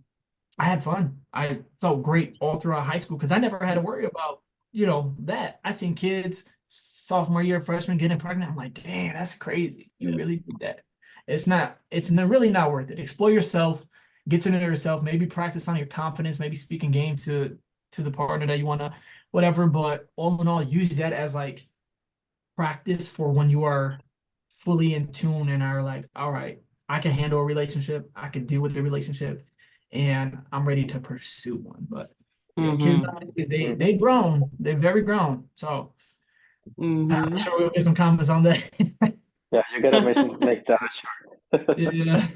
[SPEAKER 4] I had fun. I felt great all throughout high school because I never had to worry about, you know, that. I seen kids sophomore year, freshman getting pregnant. I'm like, dang, that's crazy. You really did that. Really not worth it. Explore yourself, get to know yourself, maybe practice on your confidence, maybe speaking game to the partner that you want to, whatever. But all in all, use that as like practice for when you are fully in tune and are like, all right, I can handle a relationship, I can deal with the relationship, and I'm ready to pursue one. But yeah, kids
[SPEAKER 1] Mm-hmm.
[SPEAKER 4] nowadays,
[SPEAKER 2] Mm.
[SPEAKER 4] they grown, they're very grown. So I'm
[SPEAKER 1] Mm-hmm.
[SPEAKER 4] sure we'll get some comments on that.
[SPEAKER 2] Yeah, you gotta make that short.
[SPEAKER 4] Yeah.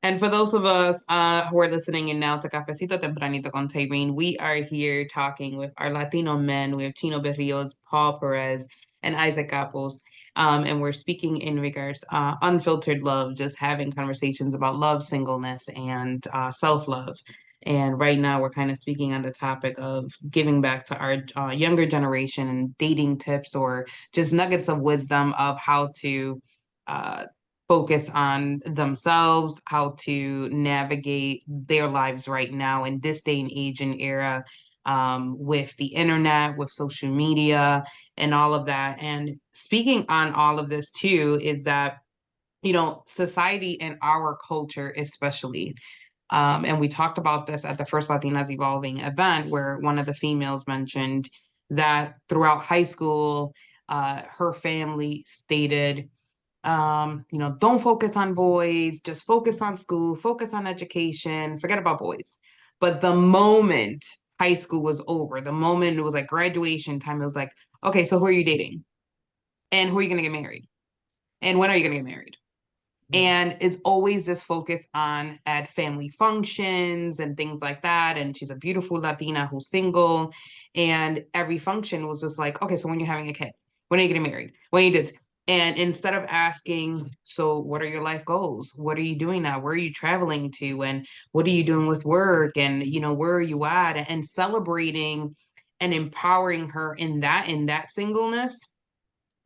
[SPEAKER 1] And for those of us who are listening in now to Cafecito Tempranito con Tayrin, we are here talking with our Latino men. We have Chino Berrios, Paul Perez, and Isaac Capos. And we're speaking in regards unfiltered love, just having conversations about love, singleness, and self-love. And right now, we're kind of speaking on the topic of giving back to our younger generation and dating tips or just nuggets of wisdom of how to uh, focus on themselves, how to navigate their lives right now in this day and age and era, with the internet, with social media, and all of that. And speaking on all of this too, is that, society and our culture, especially. And we talked about this at the first Latinas Evolving event, where one of the females mentioned that throughout high school, her family stated, don't focus on boys, just focus on school, focus on education, forget about boys. But the moment high school was over, the moment it was like graduation time, it was like, okay, so who are you dating? And who are you going to get married? And when are you going to get married? And it's always this focus on at family functions and things like that. And she's a beautiful Latina who's single. And every function was just like, okay, so when you're having a kid, when are you getting married? When you did. And instead of asking, so what are your life goals? What are you doing now? Where are you traveling to? And what are you doing with work? And, where are you at? And celebrating and empowering her in that singleness,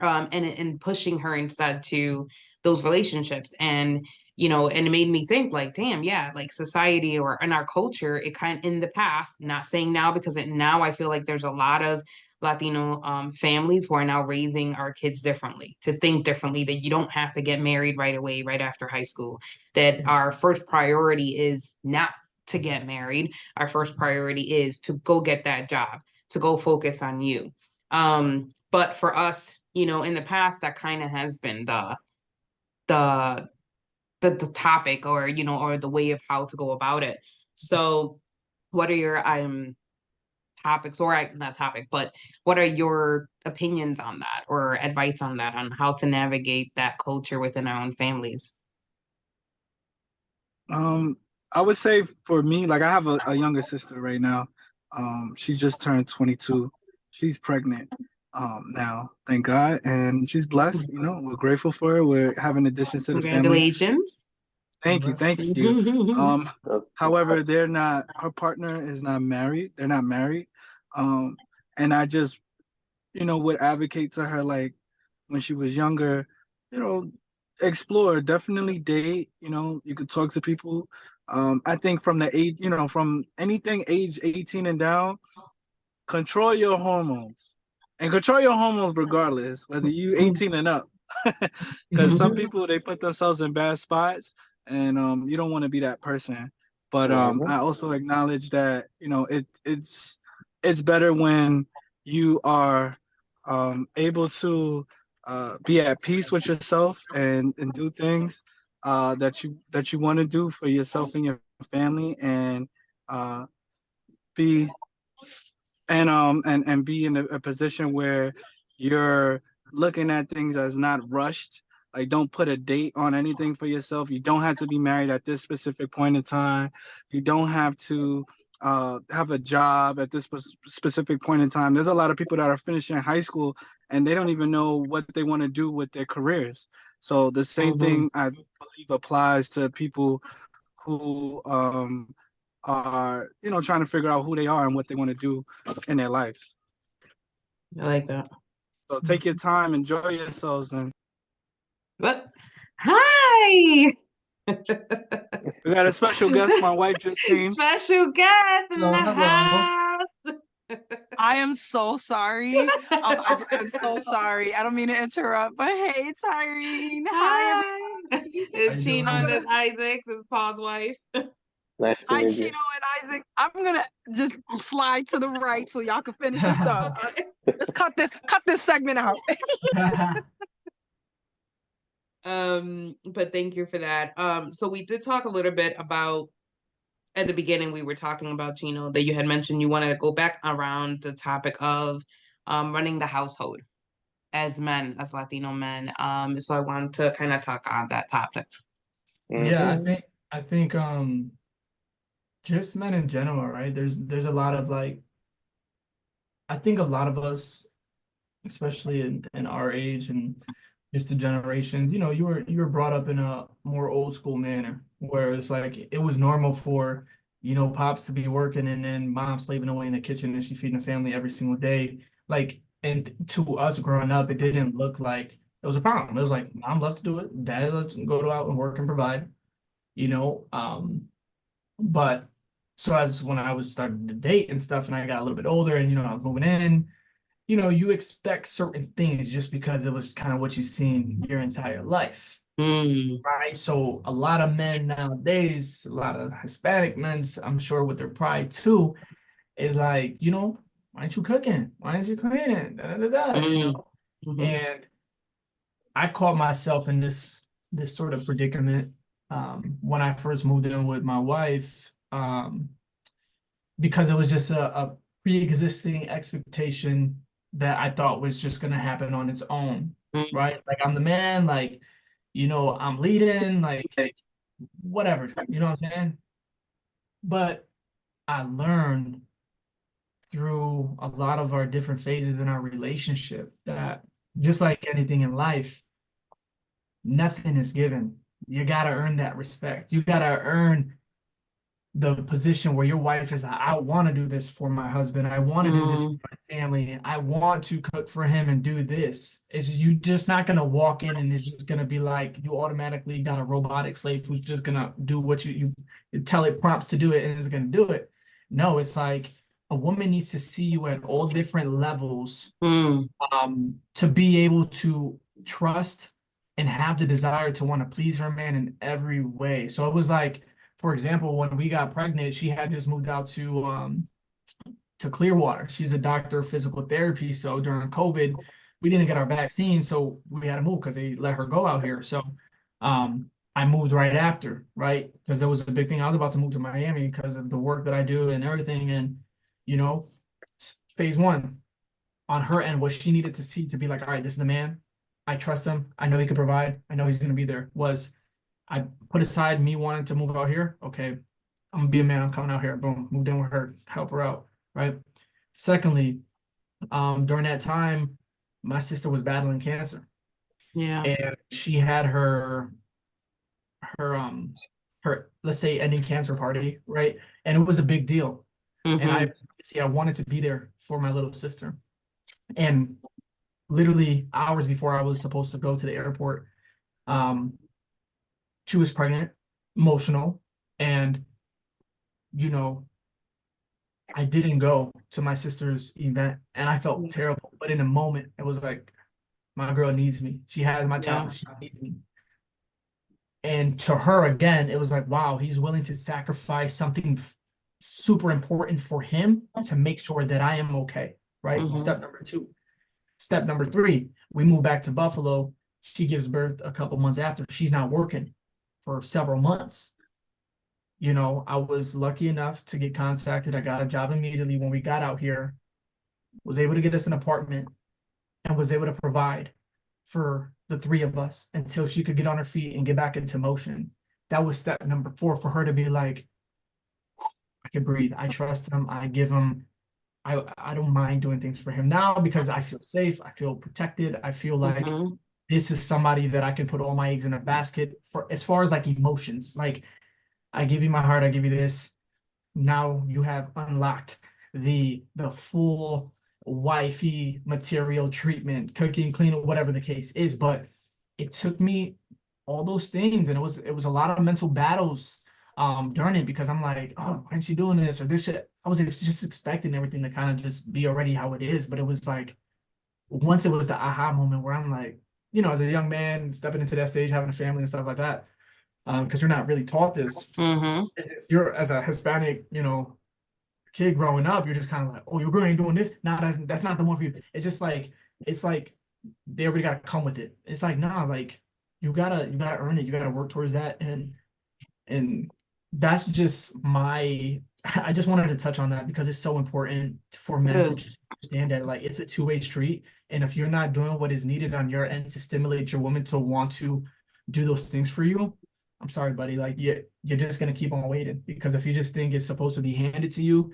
[SPEAKER 1] and pushing her instead to those relationships. And and it made me think, like, damn, yeah, like society or in our culture, it kind of, in the past, not saying now, because now I feel like there's a lot of Latino families who are now raising our kids differently, to think differently, that you don't have to get married right away, right after high school, that our first priority is not to get married. Our first priority is to go get that job, to go focus on you. But for us, in the past, that kind of has been the the topic, or or the way of how to go about it. So what are your topics, or not topic, but what are your opinions on that, or advice on that, on how to navigate that culture within our own families?
[SPEAKER 3] I would say for me, like I have a younger sister right now. She just turned 22. She's pregnant now, thank God, and she's blessed. We're grateful for her. We're having additions to the family.
[SPEAKER 1] Congratulations.
[SPEAKER 3] Thank you, thank you. However, her partner is not married. They're not married. And I just, would advocate to her, like, when she was younger, explore, definitely date, you could talk to people. I think from the age, from anything age 18 and down, control your hormones, and control your hormones regardless, whether you 18 and up, because some people, they put themselves in bad spots, and you don't want to be that person. But I also acknowledge that, it's better when you are able to be at peace with yourself, and do things that you want to do for yourself and your family, and be and be in a position where you're looking at things as not rushed. Like, don't put a date on anything for yourself. You don't have to be married at this specific point in time. You don't have to have a job at this specific point in time. There's a lot of people that are finishing high school and they don't even know what they want to do with their careers. So the same thing, I believe, applies to people who are, trying to figure out who they are and what they want to do in their life.
[SPEAKER 1] I like that.
[SPEAKER 3] So take your time, enjoy yourselves, and
[SPEAKER 1] But hi.
[SPEAKER 3] we got a special guest. My wife just came.
[SPEAKER 1] Special guest in the house.
[SPEAKER 5] I am so sorry. I'm so sorry. I don't mean to interrupt, but hey, Tayrin. Hi, everybody.
[SPEAKER 1] It's Chino and this Isaac. This is Paul's wife.
[SPEAKER 2] Nice to
[SPEAKER 5] Hi,
[SPEAKER 2] meet
[SPEAKER 5] Chino
[SPEAKER 2] you.
[SPEAKER 5] and Isaac. I'm gonna just slide to the right so y'all can finish this up. Let's cut this segment out.
[SPEAKER 1] But thank you for that. So we did talk a little bit about, at the beginning, we were talking about, Chino, that you had mentioned you wanted to go back around the topic of running the household as men, as Latino men. So I wanted to kind of talk on that topic.
[SPEAKER 4] Yeah, I think just men in general, right? There's a lot of, like, I think a lot of us, especially in our age and just the generations, you were brought up in a more old school manner, where it's like it was normal for, pops to be working and then mom slaving away in the kitchen and she feeding the family every single day. Like, and to us growing up, it didn't look like It was a problem. It was like, mom loved to do it. Dad loved to go out and work and provide, you know. But so as when I was starting to date and stuff, and I got a little bit older and, I was moving in, you expect certain things just because it was kind of what you've seen your entire life. Right. So a lot of men nowadays, a lot of Hispanic men, I'm sure with their pride too, is like, why aren't you cooking? Why aren't you cleaning? Da, da, da, da, And I caught myself in this sort of predicament when I first moved in with my wife, because it was just a pre-existing expectation that I thought was just gonna happen on its own, right? Like I'm the man, like, I'm leading, like whatever, you know what I'm saying? But I learned through a lot of our different phases in our relationship that just like anything in life, nothing is given. You gotta earn that respect. You gotta earn the position where your wife is, I want to do this for my husband. I want to do this for my family. I want to cook for him and do this. It's you just not gonna walk in and it's just gonna be like you automatically got a robotic slave who's just gonna do what you tell it prompts to do it and it's gonna do it. No, it's like a woman needs to see you at all different levels to be able to trust and have the desire to want to please her man in every way. So it was like, for example, when we got pregnant, she had just moved out to Clearwater. She's a doctor of physical therapy. So during COVID, we didn't get our vaccine, so we had to move because they let her go out here. So I moved right after, right? Because there was a big thing. I was about to move to Miami because of the work that I do and everything. And, phase one on her end, what she needed to see to be like, all right, this is the man. I trust him. I know he can provide. I know he's going to be there. Was I put aside me wanting to move out here. Okay, I'm gonna be a man. I'm coming out here. Boom, moved in with her, help her out. Right. Secondly, during that time, my sister was battling cancer.
[SPEAKER 1] Yeah.
[SPEAKER 4] And she had her let's say ending cancer party, right? And it was a big deal. And I wanted to be there for my little sister. And literally hours before I was supposed to go to the airport, she was pregnant, emotional, and I didn't go to my sister's event and I felt terrible. But in a moment, it was like, my girl needs me. She has my child, she needs me. And to her, again, it was like, wow, he's willing to sacrifice something super important for him to make sure that I am okay, right? Step number 2. Step number 3, we move back to Buffalo. She gives birth a couple months after. She's not working for several months. I was lucky enough to get contacted. I got a job immediately when we got out here, was able to get us an apartment and was able to provide for the 3 of us until she could get on her feet and get back into motion. That was step number 4 for her to be like, I can breathe. I trust him. I give him, I don't mind doing things for him now because I feel safe. I feel protected. I feel like this is somebody that I can put all my eggs in a basket for as far as like emotions. Like, I give you my heart, I give you this. Now you have unlocked the full wifey material treatment, cooking, cleaning, whatever the case is. But it took me all those things, and it was a lot of mental battles during it because I'm like, oh, why aren't you doing this or this shit? I was just expecting everything to kind of just be already how it is. But it was like once it was the aha moment where I'm like, as a young man stepping into that stage, having a family and stuff like that. Because you're not really taught this. You're as a Hispanic, kid growing up, you're just kind of like, oh, you're going doing this. That's not the one for you. It's like they already gotta come with it. It's like, nah, like you gotta earn it. You gotta work towards that. And that's just I just wanted to touch on that because it's so important for men to understand that like it's a two-way street. And if you're not doing what is needed on your end to stimulate your woman to want to do those things for you, I'm sorry, buddy. Like you're just gonna keep on waiting because if you just think it's supposed to be handed to you,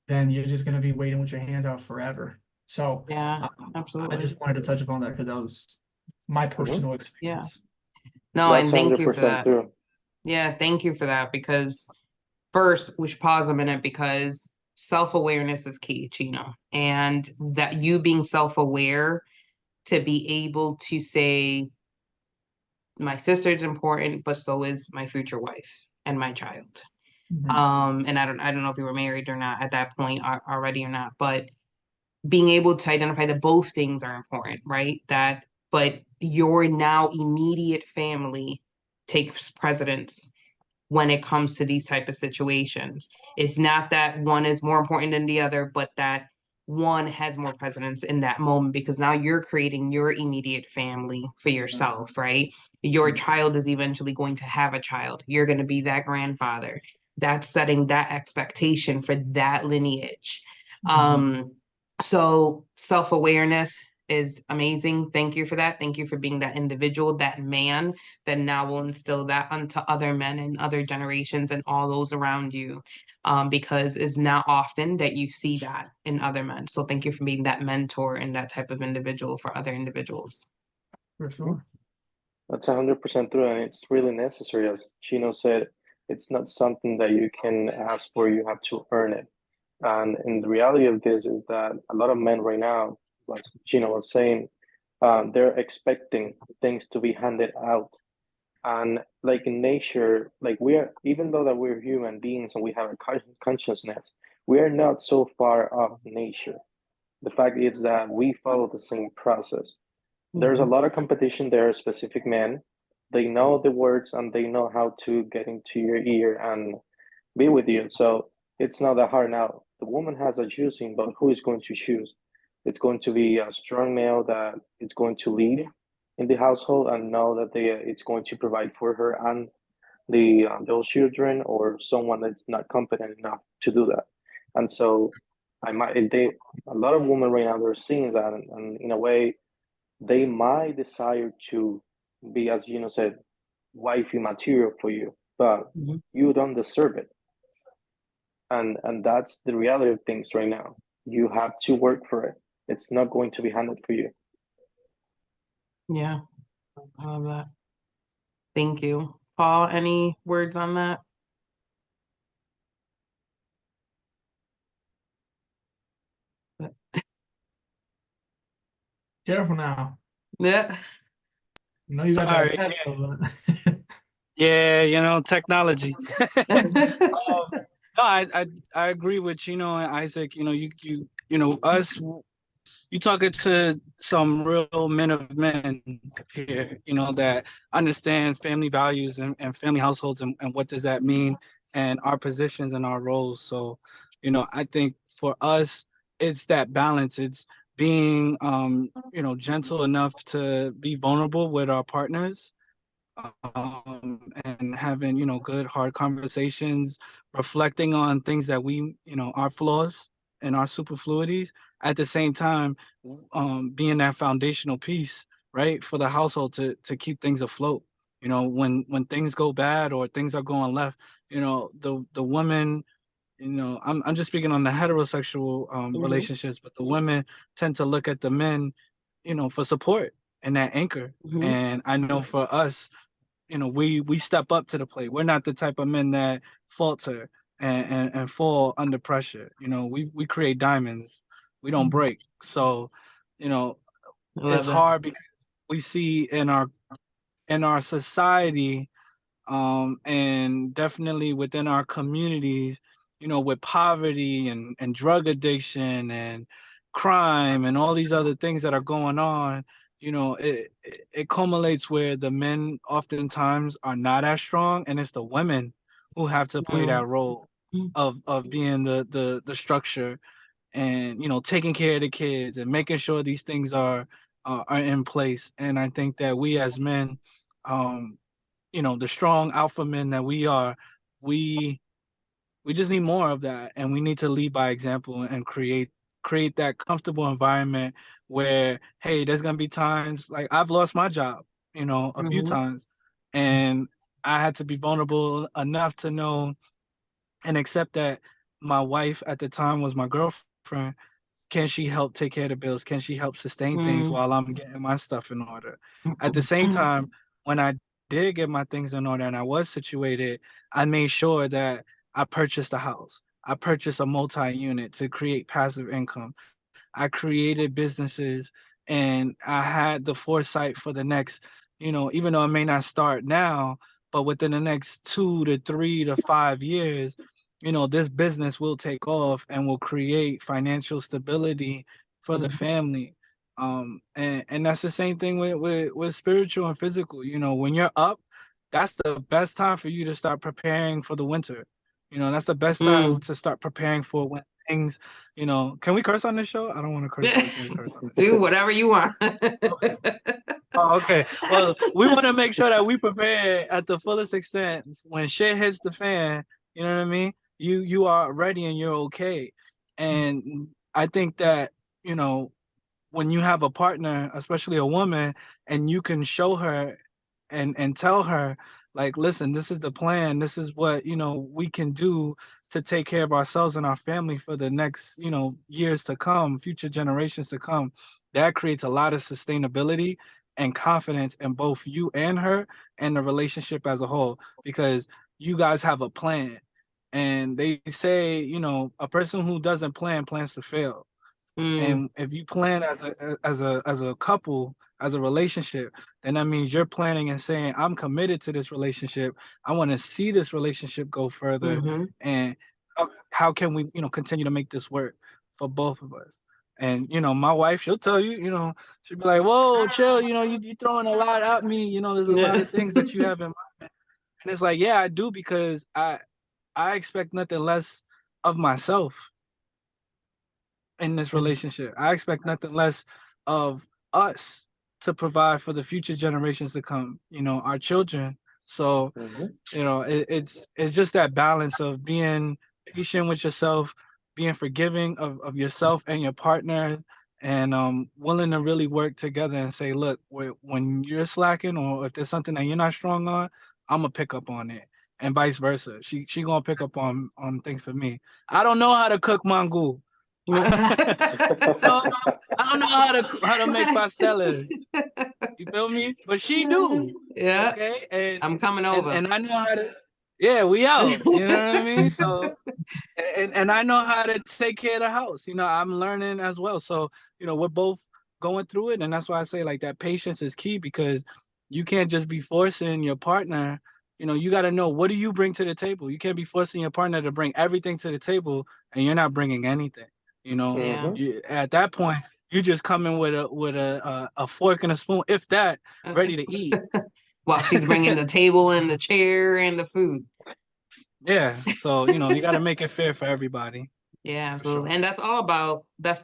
[SPEAKER 4] then you're just gonna be waiting with your hands out forever. So absolutely. I just wanted to touch upon that because that was my personal experience.
[SPEAKER 1] No,
[SPEAKER 2] That's
[SPEAKER 1] and thank you for
[SPEAKER 2] 100%
[SPEAKER 1] that.
[SPEAKER 2] true.
[SPEAKER 1] Yeah, thank you for that because first we should pause a minute because self-awareness is key, Chino, and that you being self-aware to be able to say, my sister's important, but so is my future wife and my child. And I don't know if you were married or not at that point already or not, but being able to identify that both things are important, right? But your now immediate family takes precedence when it comes to these type of situations. It's not that one is more important than the other, but that one has more precedence in that moment, because now you're creating your immediate family for yourself, right? Your child is eventually going to have a child. You're going to be that grandfather. That's setting that expectation for that lineage. So self-awareness is amazing. Thank you for that. Thank you for being that individual, that man that now will instill that onto other men and other generations and all those around you, because it's not often that you see that in other men. So thank you for being that mentor and that type of individual for other individuals.
[SPEAKER 4] For sure.
[SPEAKER 2] That's 100% true, and it's really necessary. As Chino said, it's not something that you can ask for, you have to earn it. And the reality of this is that a lot of men right now, like Chino was saying, they're expecting things to be handed out. And like in nature, like we are, even though that we're human beings and we have a consciousness, we are not so far off nature. The fact is that we follow the same process. There's a lot of competition. There are specific men. They know the words and they know how to get into your ear and be with you. So it's not that hard now. The woman has a choosing, but who is going to choose? It's going to be a strong male that is going to lead in the household and know that it's going to provide for her and those children, or someone that's not competent enough to do that. And so a lot of women right now, they're seeing that, and in a way they might desire to be, as you know said, wifey material for you, but you don't deserve it. And that's the reality of things right now. You have to work for it. It's not going to be handed for you.
[SPEAKER 1] Yeah, I love that. Thank you. Paul, any words on that?
[SPEAKER 4] Careful now.
[SPEAKER 1] Yeah.
[SPEAKER 4] You know you got
[SPEAKER 3] Sorry.
[SPEAKER 4] that passcode.
[SPEAKER 3] Yeah, you know, technology. No, I agree with Chino and Isaac. You know, you know us. You talking to some real men of men here. You know, that understand family values and family households and what does that mean, and our positions and our roles. So, you know, I think for us, it's that balance. It's being you know, gentle enough to be vulnerable with our partners, and having, you know, good hard conversations, reflecting on things that we, you know, our flaws and our superfluities, at the same time being that foundational piece, right, for the household to keep things afloat. You know, when things go bad or things are going left, you know, the women, you know, I'm just speaking on the heterosexual relationships, but the women tend to look at the men, you know, for support and that anchor. And I know for us, you know, we step up to the plate. We're not the type of men that falter and fall under pressure. You know, we create diamonds. We don't break. So, you know, it's hard because we see in our society, and definitely within our communities, you know, with poverty and drug addiction and crime and all these other things that are going on, you know, it culminates where the men oftentimes are not as strong, and it's the women who have to play that role of being the structure, and, you know, taking care of the kids and making sure these things are in place. And I think that we as men, you know, the strong alpha men that we are, we just need more of that, and we need to lead by example and create that comfortable environment where, hey, there's gonna be times like I've lost my job, you know, a few times, and I had to be vulnerable enough to know and accept that my wife at the time was my girlfriend. Can she help take care of the bills? Can she help sustain things while I'm getting my stuff in order? At the same time, when I did get my things in order and I was situated, I made sure that I purchased a house. I purchased a multi-unit to create passive income. I created businesses and I had the foresight for the next, even though it may not start now, but within the next 2 to 3 to 5 years, this business will take off and will create financial stability for the family. And that's the same thing with spiritual and physical. When you're up, that's the best time for you to start preparing for the winter. That's the best time to start preparing for when things, can we curse on this show? I don't want to curse, but we can curse on this.
[SPEAKER 1] Do whatever you want.
[SPEAKER 3] Oh, okay. Well, we want to make sure that we prepare at the fullest extent. When shit hits the fan, you know what I mean? You are ready and you're okay. And I think that, when you have a partner, especially a woman, and you can show her and tell her, like, listen, this is the plan, this is what we can do to take care of ourselves and our family for the next years to come, future generations to come. That creates a lot of sustainability and confidence in both you and her and the relationship as a whole, because you guys have a plan. And they say, a person who doesn't plan plans to fail. And if you plan as a couple, as a relationship, then that means you're planning and saying, I'm committed to this relationship. I want to see this relationship go further. And how can we, continue to make this work for both of us? And my wife, she'll tell you, she'll be like, whoa, chill, you throwing a lot at me, there's a lot of things that you have in mind. And it's like, yeah, I do, because I expect nothing less of myself in this relationship. I expect nothing less of us to provide for the future generations to come, our children. So, it's just that balance of being patient with yourself, being forgiving of yourself and your partner, and willing to really work together and say, look, when you're slacking, or if there's something that you're not strong on, I'm gonna pick up on it, and vice versa. She gonna pick up on things for me. I don't know how to cook mango. I don't know how to make pasteles. You feel me? But she do.
[SPEAKER 1] Yeah.
[SPEAKER 3] Okay. And
[SPEAKER 1] I'm coming over.
[SPEAKER 3] And I know how to. Yeah, we out. You know what I mean? So, and I know how to take care of the house. I'm learning as well. So, we're both going through it, and that's why I say, like, that patience is key, because you can't just be forcing your partner. You got to know, what do you bring to the table? You can't be forcing your partner to bring everything to the table, and you're not bringing anything.
[SPEAKER 1] Yeah.
[SPEAKER 3] At that point, you just come in with a fork and a spoon, if that, ready to eat.
[SPEAKER 1] While she's bringing the table and the chair and the food.
[SPEAKER 3] Yeah. So, you got to make it fair for everybody.
[SPEAKER 1] Yeah, absolutely. Sure. And that's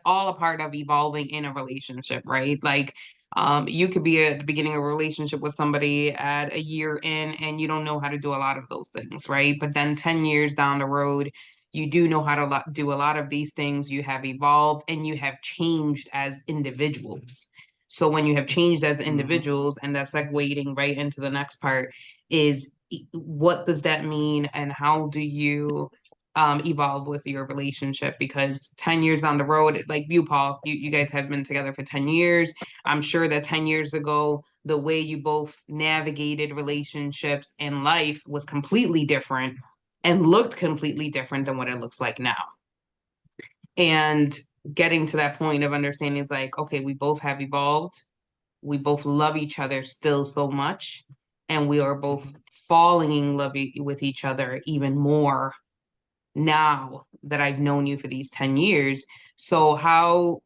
[SPEAKER 1] all a part of evolving in a relationship, right? Like, you could be at the beginning of a relationship with somebody at a year in, and you don't know how to do a lot of those things, right? But then 10 years down the road, you do know how to do a lot of these things. You have evolved and you have changed as individuals. So when you have changed as individuals, and that's like wading right into the next part, is what does that mean, and how do you evolve with your relationship? Because 10 years on the road, like you, Paul, you guys have been together for 10 years. I'm sure that 10 years ago, the way you both navigated relationships and life was completely different and looked completely different than what it looks like now. And getting to that point of understanding is like, okay, we both have evolved. We both love each other still so much. And we are both falling in love with each other even more now that I've known you for these 10 years. So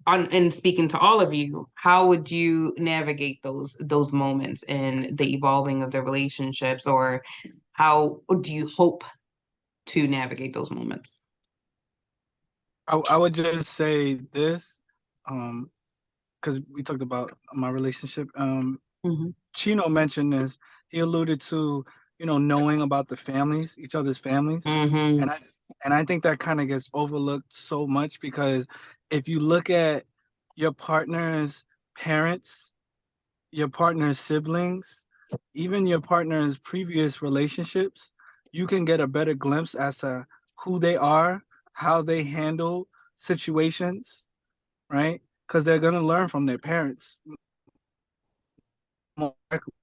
[SPEAKER 1] and speaking to all of you, how would you navigate those moments in the evolving of the relationships, or how do you hope to navigate those moments?
[SPEAKER 3] I would just say this, because we talked about my relationship. Chino mentioned this. He alluded to, knowing about the families, each other's families. And I think that kind of gets overlooked so much, because if you look at your partner's parents, your partner's siblings, even your partner's previous relationships, you can get a better glimpse as to who they are, how they handle situations, right? Because they're going to learn from their parents. More likely,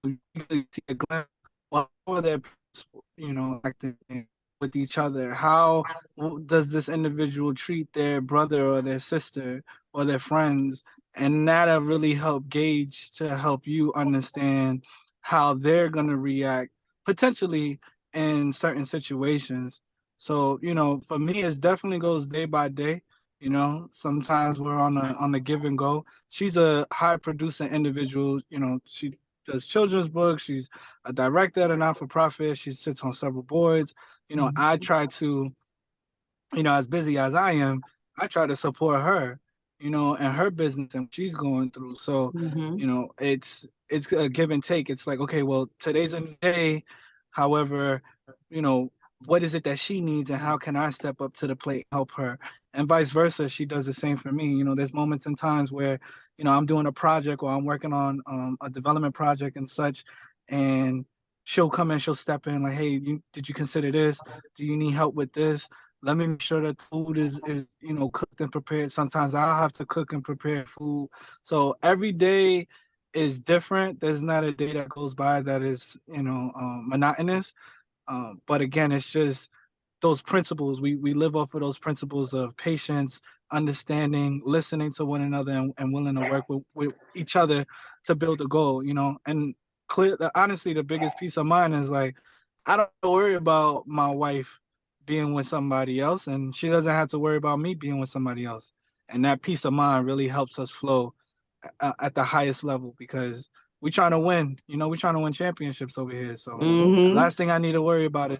[SPEAKER 3] you see a glimpse of how their parents, acting with each other? How does this individual treat their brother or their sister or their friends? And that'll really help gauge to help you understand how they're going to react potentially in certain situations. So, for me, it definitely goes day by day. Sometimes we're on a give and go. She's a high producing individual. She does children's books. She's a director at a not-for-profit. She sits on several boards. I try to, as busy as I am, I try to support her, and her business and what she's going through. So,
[SPEAKER 1] Mm-hmm.
[SPEAKER 3] It's a give and take. It's like, okay, well, today's a new day. However, what is it that she needs and how can I step up to the plate and help her? And vice versa, she does the same for me. There's moments and times where, I'm doing a project or I'm working on a development project and such, and she'll come in, she'll step in like, hey, did you consider this? Do you need help with this? Let me make sure that the food is cooked and prepared. Sometimes I'll have to cook and prepare food. So every day is different. There's not a day that goes by that is monotonous. But again, it's just those principles. We live off of those principles of patience, understanding, listening to one another, and willing to work with each other to build a goal. And honestly, the biggest peace of mind is like, I don't worry about my wife being with somebody else, and she doesn't have to worry about me being with somebody else. And that peace of mind really helps us flow at the highest level because we're trying to win. We're trying to win championships over here. So the last thing I need to worry about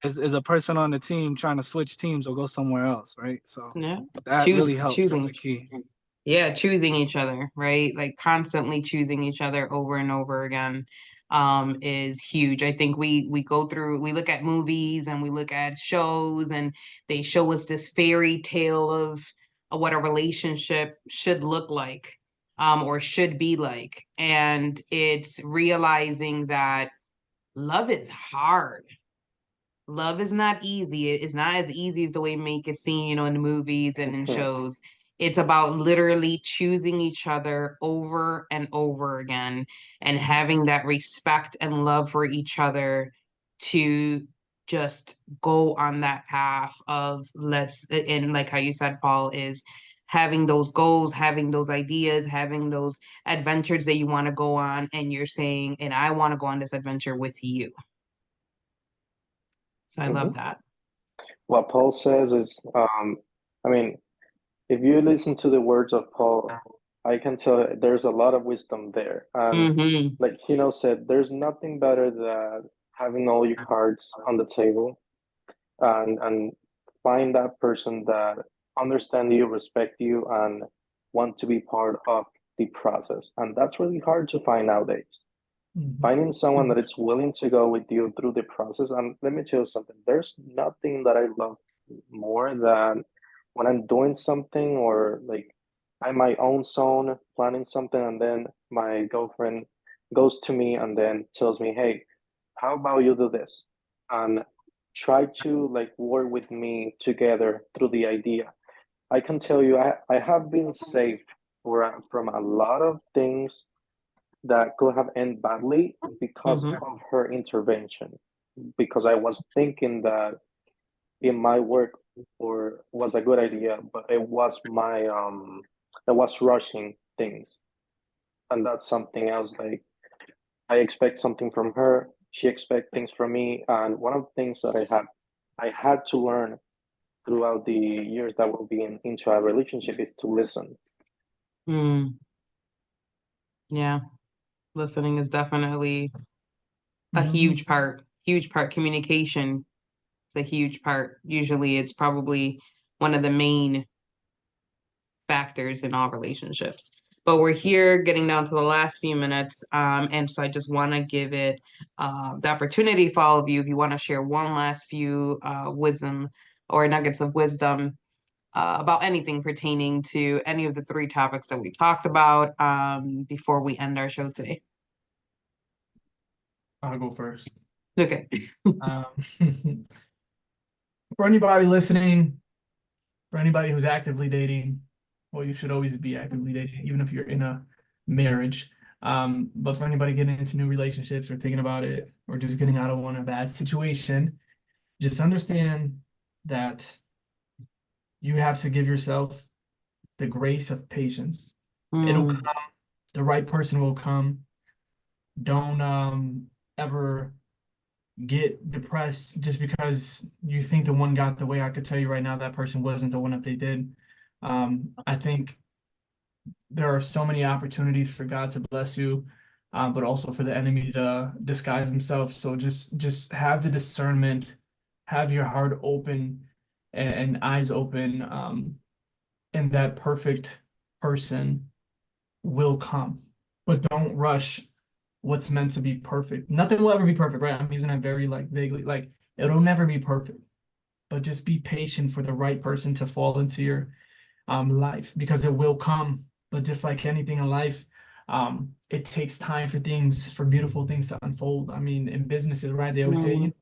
[SPEAKER 3] is a person on the team trying to switch teams or go somewhere else, right? So
[SPEAKER 1] Yeah.
[SPEAKER 3] that really helps.
[SPEAKER 1] Choosing.
[SPEAKER 3] That's the key.
[SPEAKER 1] Yeah, choosing each other, right? Like constantly choosing each other over and over again is huge. I think we go through, we look at movies and we look at shows and they show us this fairy tale of what a relationship should look like or should be like. And it's realizing that love is hard. Love is not easy. It's not as easy as the way make it seem, in the movies and in shows. It's about literally choosing each other over and over again and having that respect and love for each other to just go on that path of and like how you said, Paul, is having those goals, having those ideas, having those adventures that you want to go on. And you're saying, and I want to go on this adventure with you. So I love that.
[SPEAKER 2] What Paul says is, I mean, if you listen to the words of Paul, I can tell there's a lot of wisdom there. And
[SPEAKER 1] Mm-hmm.
[SPEAKER 2] like Chino said, there's nothing better than having all your cards on the table and find that person that understand you, respect you, and want to be part of the process. And that's really hard to find nowadays. Finding someone that is willing to go with you through the process. And let me tell you something, there's nothing that I love more than when I'm doing something or like I'm my own zone planning something and then my girlfriend goes to me and then tells me, hey, how about you do this? And try to like work with me together through the idea. I can tell you, I have been saved from a lot of things that could have ended badly because
[SPEAKER 1] Mm-hmm.
[SPEAKER 2] of her intervention. Because I was thinking that it might work or was a good idea, but it was I was rushing things. And that's something else. Like I expect something from her, she expects things from me. And one of the things that I had to learn throughout the years that we'll be into our relationship is to listen.
[SPEAKER 1] Mm. Yeah. Listening is definitely a huge part. Huge part. Communication is a huge part. Usually it's probably one of the main factors in all relationships. But we're here getting down to the last few minutes. And so I just want to give it the opportunity for all of you, if you want to share one last few wisdom or nuggets of wisdom about anything pertaining to any of the three topics that we talked about before we end our show today.
[SPEAKER 4] I'll go first.
[SPEAKER 1] Okay.
[SPEAKER 4] For anybody listening, for anybody who's actively dating, well, you should always be actively dating, even if you're in a marriage. But for anybody getting into new relationships or thinking about it, or just getting out of one, a bad situation, just understand that you have to give yourself the grace of patience. It'll come, the right person will come. Don't ever get depressed just because you think the one got the way. I could tell you right now that person wasn't the one if they did. I think there are so many opportunities for God to bless you, but also for the enemy to disguise himself. So just have the discernment, have your heart open and eyes open, and that perfect person will come. But don't rush what's meant to be perfect. Nothing will ever be perfect, right? I'm using that very like vaguely, like it'll never be perfect. But just be patient for the right person to fall into your life, because it will come. But just like anything in life, it takes time for beautiful things to unfold. I mean, in businesses, right? They always say,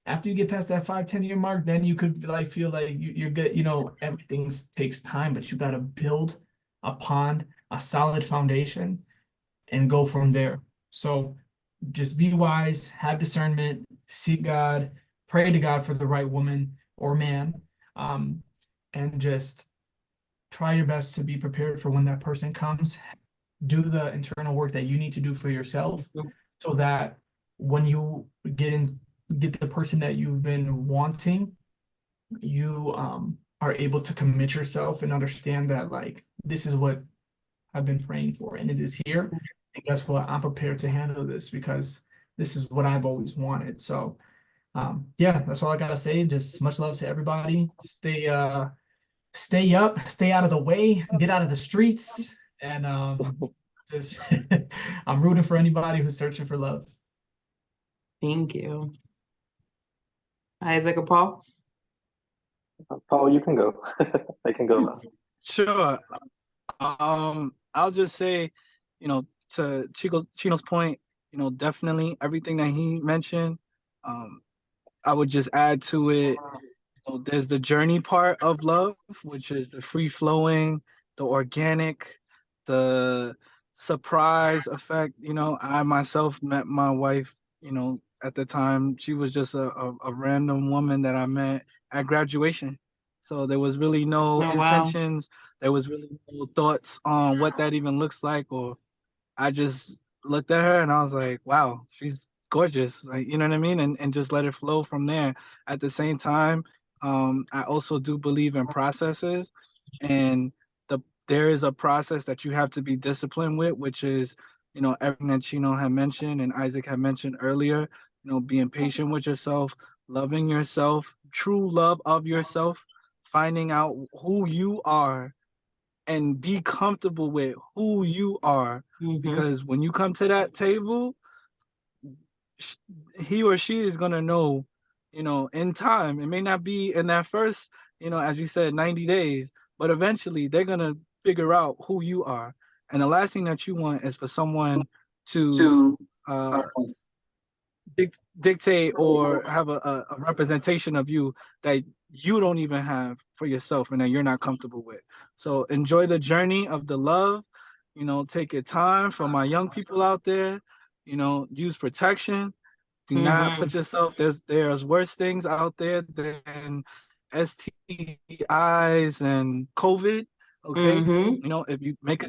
[SPEAKER 4] after you get past that 5-10 year mark, then you could like feel like you're good. Everything takes time, but you got to build upon a solid foundation and go from there. So just be wise, have discernment, seek God, pray to God for the right woman or man, and just try your best to be prepared for when that person comes. Do the internal work that you need to do for yourself, so that when you get the person that you've been wanting, you are able to commit yourself and understand that like this is what I've been praying for and it is here. And guess what? I'm prepared to handle this because this is what I've always wanted. So yeah, that's all I gotta say. Just much love to everybody. Stay up, stay out of the way, get out of the streets, and just I'm rooting for anybody who's searching for love.
[SPEAKER 1] Thank you. Isaac or Paul?
[SPEAKER 2] Paul, you can go. I can go last.
[SPEAKER 3] Sure. I'll just say, to Chino's point, definitely everything that he mentioned. I would just add to it, there's the journey part of love, which is the free flowing, the organic, the surprise effect. I myself met my wife, at the time she was just a random woman that I met at graduation. So there was really no intentions. There was really no thoughts on what that even looks like, or I just looked at her and I was like, wow, she's gorgeous. Like, you know what I mean? And just let it flow from there. At the same time, I also do believe in processes, and there is a process that you have to be disciplined with, which is, everything that Chino had mentioned and Isaac had mentioned earlier, being patient with yourself, loving yourself, true love of yourself, finding out who you are and be comfortable with who you are. Because when you come to that table, he or she is going to know, in time. It may not be in that first, as you said, 90 days, but eventually they're going to figure out who you are. And the last thing that you want is for someone to dictate or have a representation of you that you don't even have for yourself and that you're not comfortable with. So enjoy the journey of the love, take your time. For my young people out there, use protection. Do not put yourself, there's worse things out there than STIs and COVID. Okay. If you make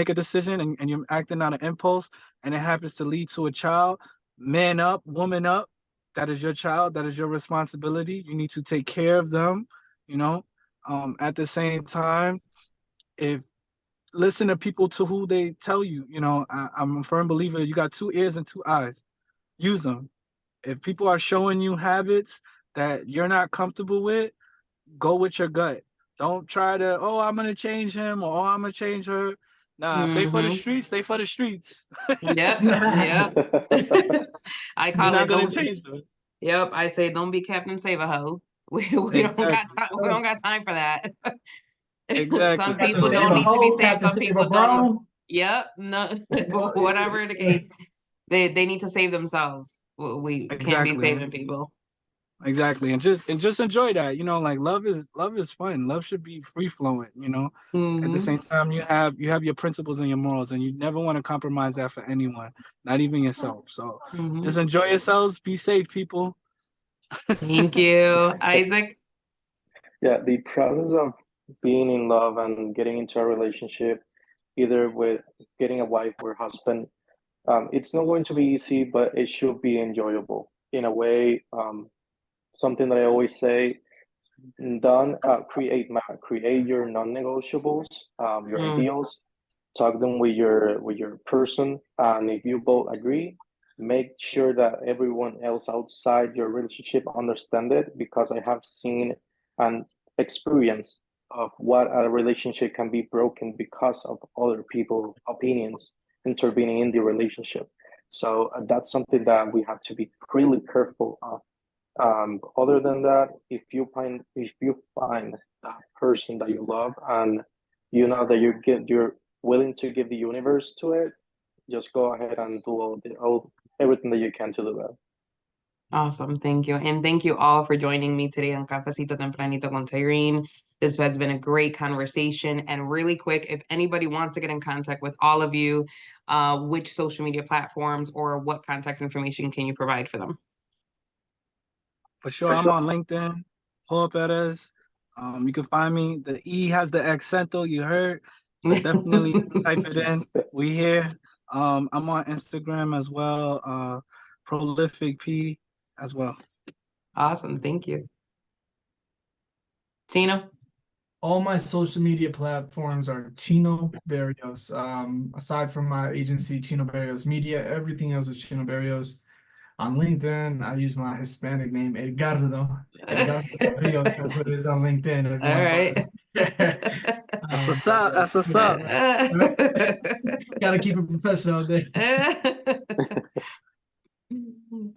[SPEAKER 3] a decision and you're acting out of impulse and it happens to lead to a child, man up, woman up. That is your child. That is your responsibility. You need to take care of them. At the same time, if listen to people to who they tell you, I'm a firm believer. You got 2 ears and 2 eyes. Use them. If people are showing you habits that you're not comfortable with, go with your gut. Don't try to, I'm going to change him or I'm going to change her. Nah, if they for the streets, they for the streets.
[SPEAKER 1] Yep. I call
[SPEAKER 3] You're
[SPEAKER 1] it
[SPEAKER 3] not gonna change them.
[SPEAKER 1] Yep, I say don't be Captain Save-A-Ho. We don't got time. We don't got time for that.
[SPEAKER 3] Exactly.
[SPEAKER 1] Some people don't need to be saved. Some people don't. Yep. No. Whatever the case, they need to save themselves. We can't be saving people.
[SPEAKER 3] Exactly, and just enjoy that. Like love is fun. Love should be free flowing. At the same time, you have your principles and your morals, and you never want to compromise that for anyone, not even yourself. So just enjoy yourselves. Be safe, people.
[SPEAKER 1] Thank you. Isaac?
[SPEAKER 2] Yeah, the process of being in love and getting into a relationship, either with getting a wife or husband, it's not going to be easy, but it should be enjoyable. In a way, something that I always say, create your non-negotiables, your
[SPEAKER 1] Mm,
[SPEAKER 2] ideals, talk them with your person, and if you both agree, make sure that everyone else outside your relationship understand it, because I have seen an experience of what a relationship can be broken because of other people opinions intervening in the relationship. So that's something that we have to be really careful of. Other than that, if you find that person that you love, and you know that you're willing to give the universe to it, just go ahead and do everything that you can to do that.
[SPEAKER 1] awesome. Thank you. And thank you all for joining me today on Cafecito Tempranito con Tayrin. This has been a great conversation. And really quick, if anybody wants to get in contact with all of you, which social media platforms or what contact information can you provide for them?
[SPEAKER 3] For sure, I'm on LinkedIn, Paul Perez. You can find me. The E has the accento, you heard, but definitely type it in. We here. I'm on Instagram as well, Prolific P as well.
[SPEAKER 1] Awesome. Thank you. Chino?
[SPEAKER 4] All my social media platforms are Chino Berrios. Aside from my agency, Chino Berrios Media, everything else is Chino Berrios. On LinkedIn, I use my Hispanic name, Edgardo. Edgardo Berrios. That's what it is on LinkedIn. If you
[SPEAKER 1] All
[SPEAKER 4] want
[SPEAKER 1] right.
[SPEAKER 3] That's what's up. That's what's up.
[SPEAKER 4] Gotta keep it professional there.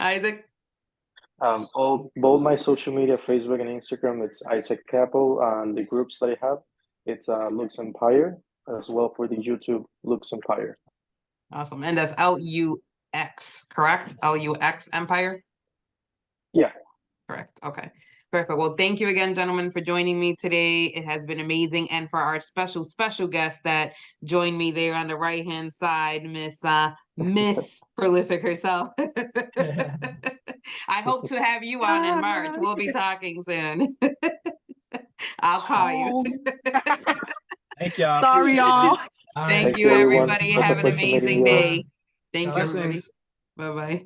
[SPEAKER 1] Isaac?
[SPEAKER 2] Both my social media, Facebook and Instagram, it's Isaac Capó, and the groups that I have, it's Lux Empire, as well for the YouTube Lux Empire.
[SPEAKER 1] Awesome. And that's LUX, correct? LUX Empire?
[SPEAKER 2] Yeah.
[SPEAKER 1] Correct. Okay. Perfect. Well, thank you again, gentlemen, for joining me today. It has been amazing. And for our special guest that joined me there on the right-hand side, Miss Prolific herself. I hope to have you on in March. We'll be talking soon. I'll call you.
[SPEAKER 3] Thank y'all.
[SPEAKER 5] Sorry, y'all.
[SPEAKER 1] Thank
[SPEAKER 2] you,
[SPEAKER 1] you,
[SPEAKER 2] everyone.
[SPEAKER 1] everybody.
[SPEAKER 2] It was a
[SPEAKER 1] Have an
[SPEAKER 2] pleasure meeting
[SPEAKER 1] amazing
[SPEAKER 2] you.
[SPEAKER 1] day. Thank you, everybody.
[SPEAKER 3] Blessings.
[SPEAKER 1] Bye-bye.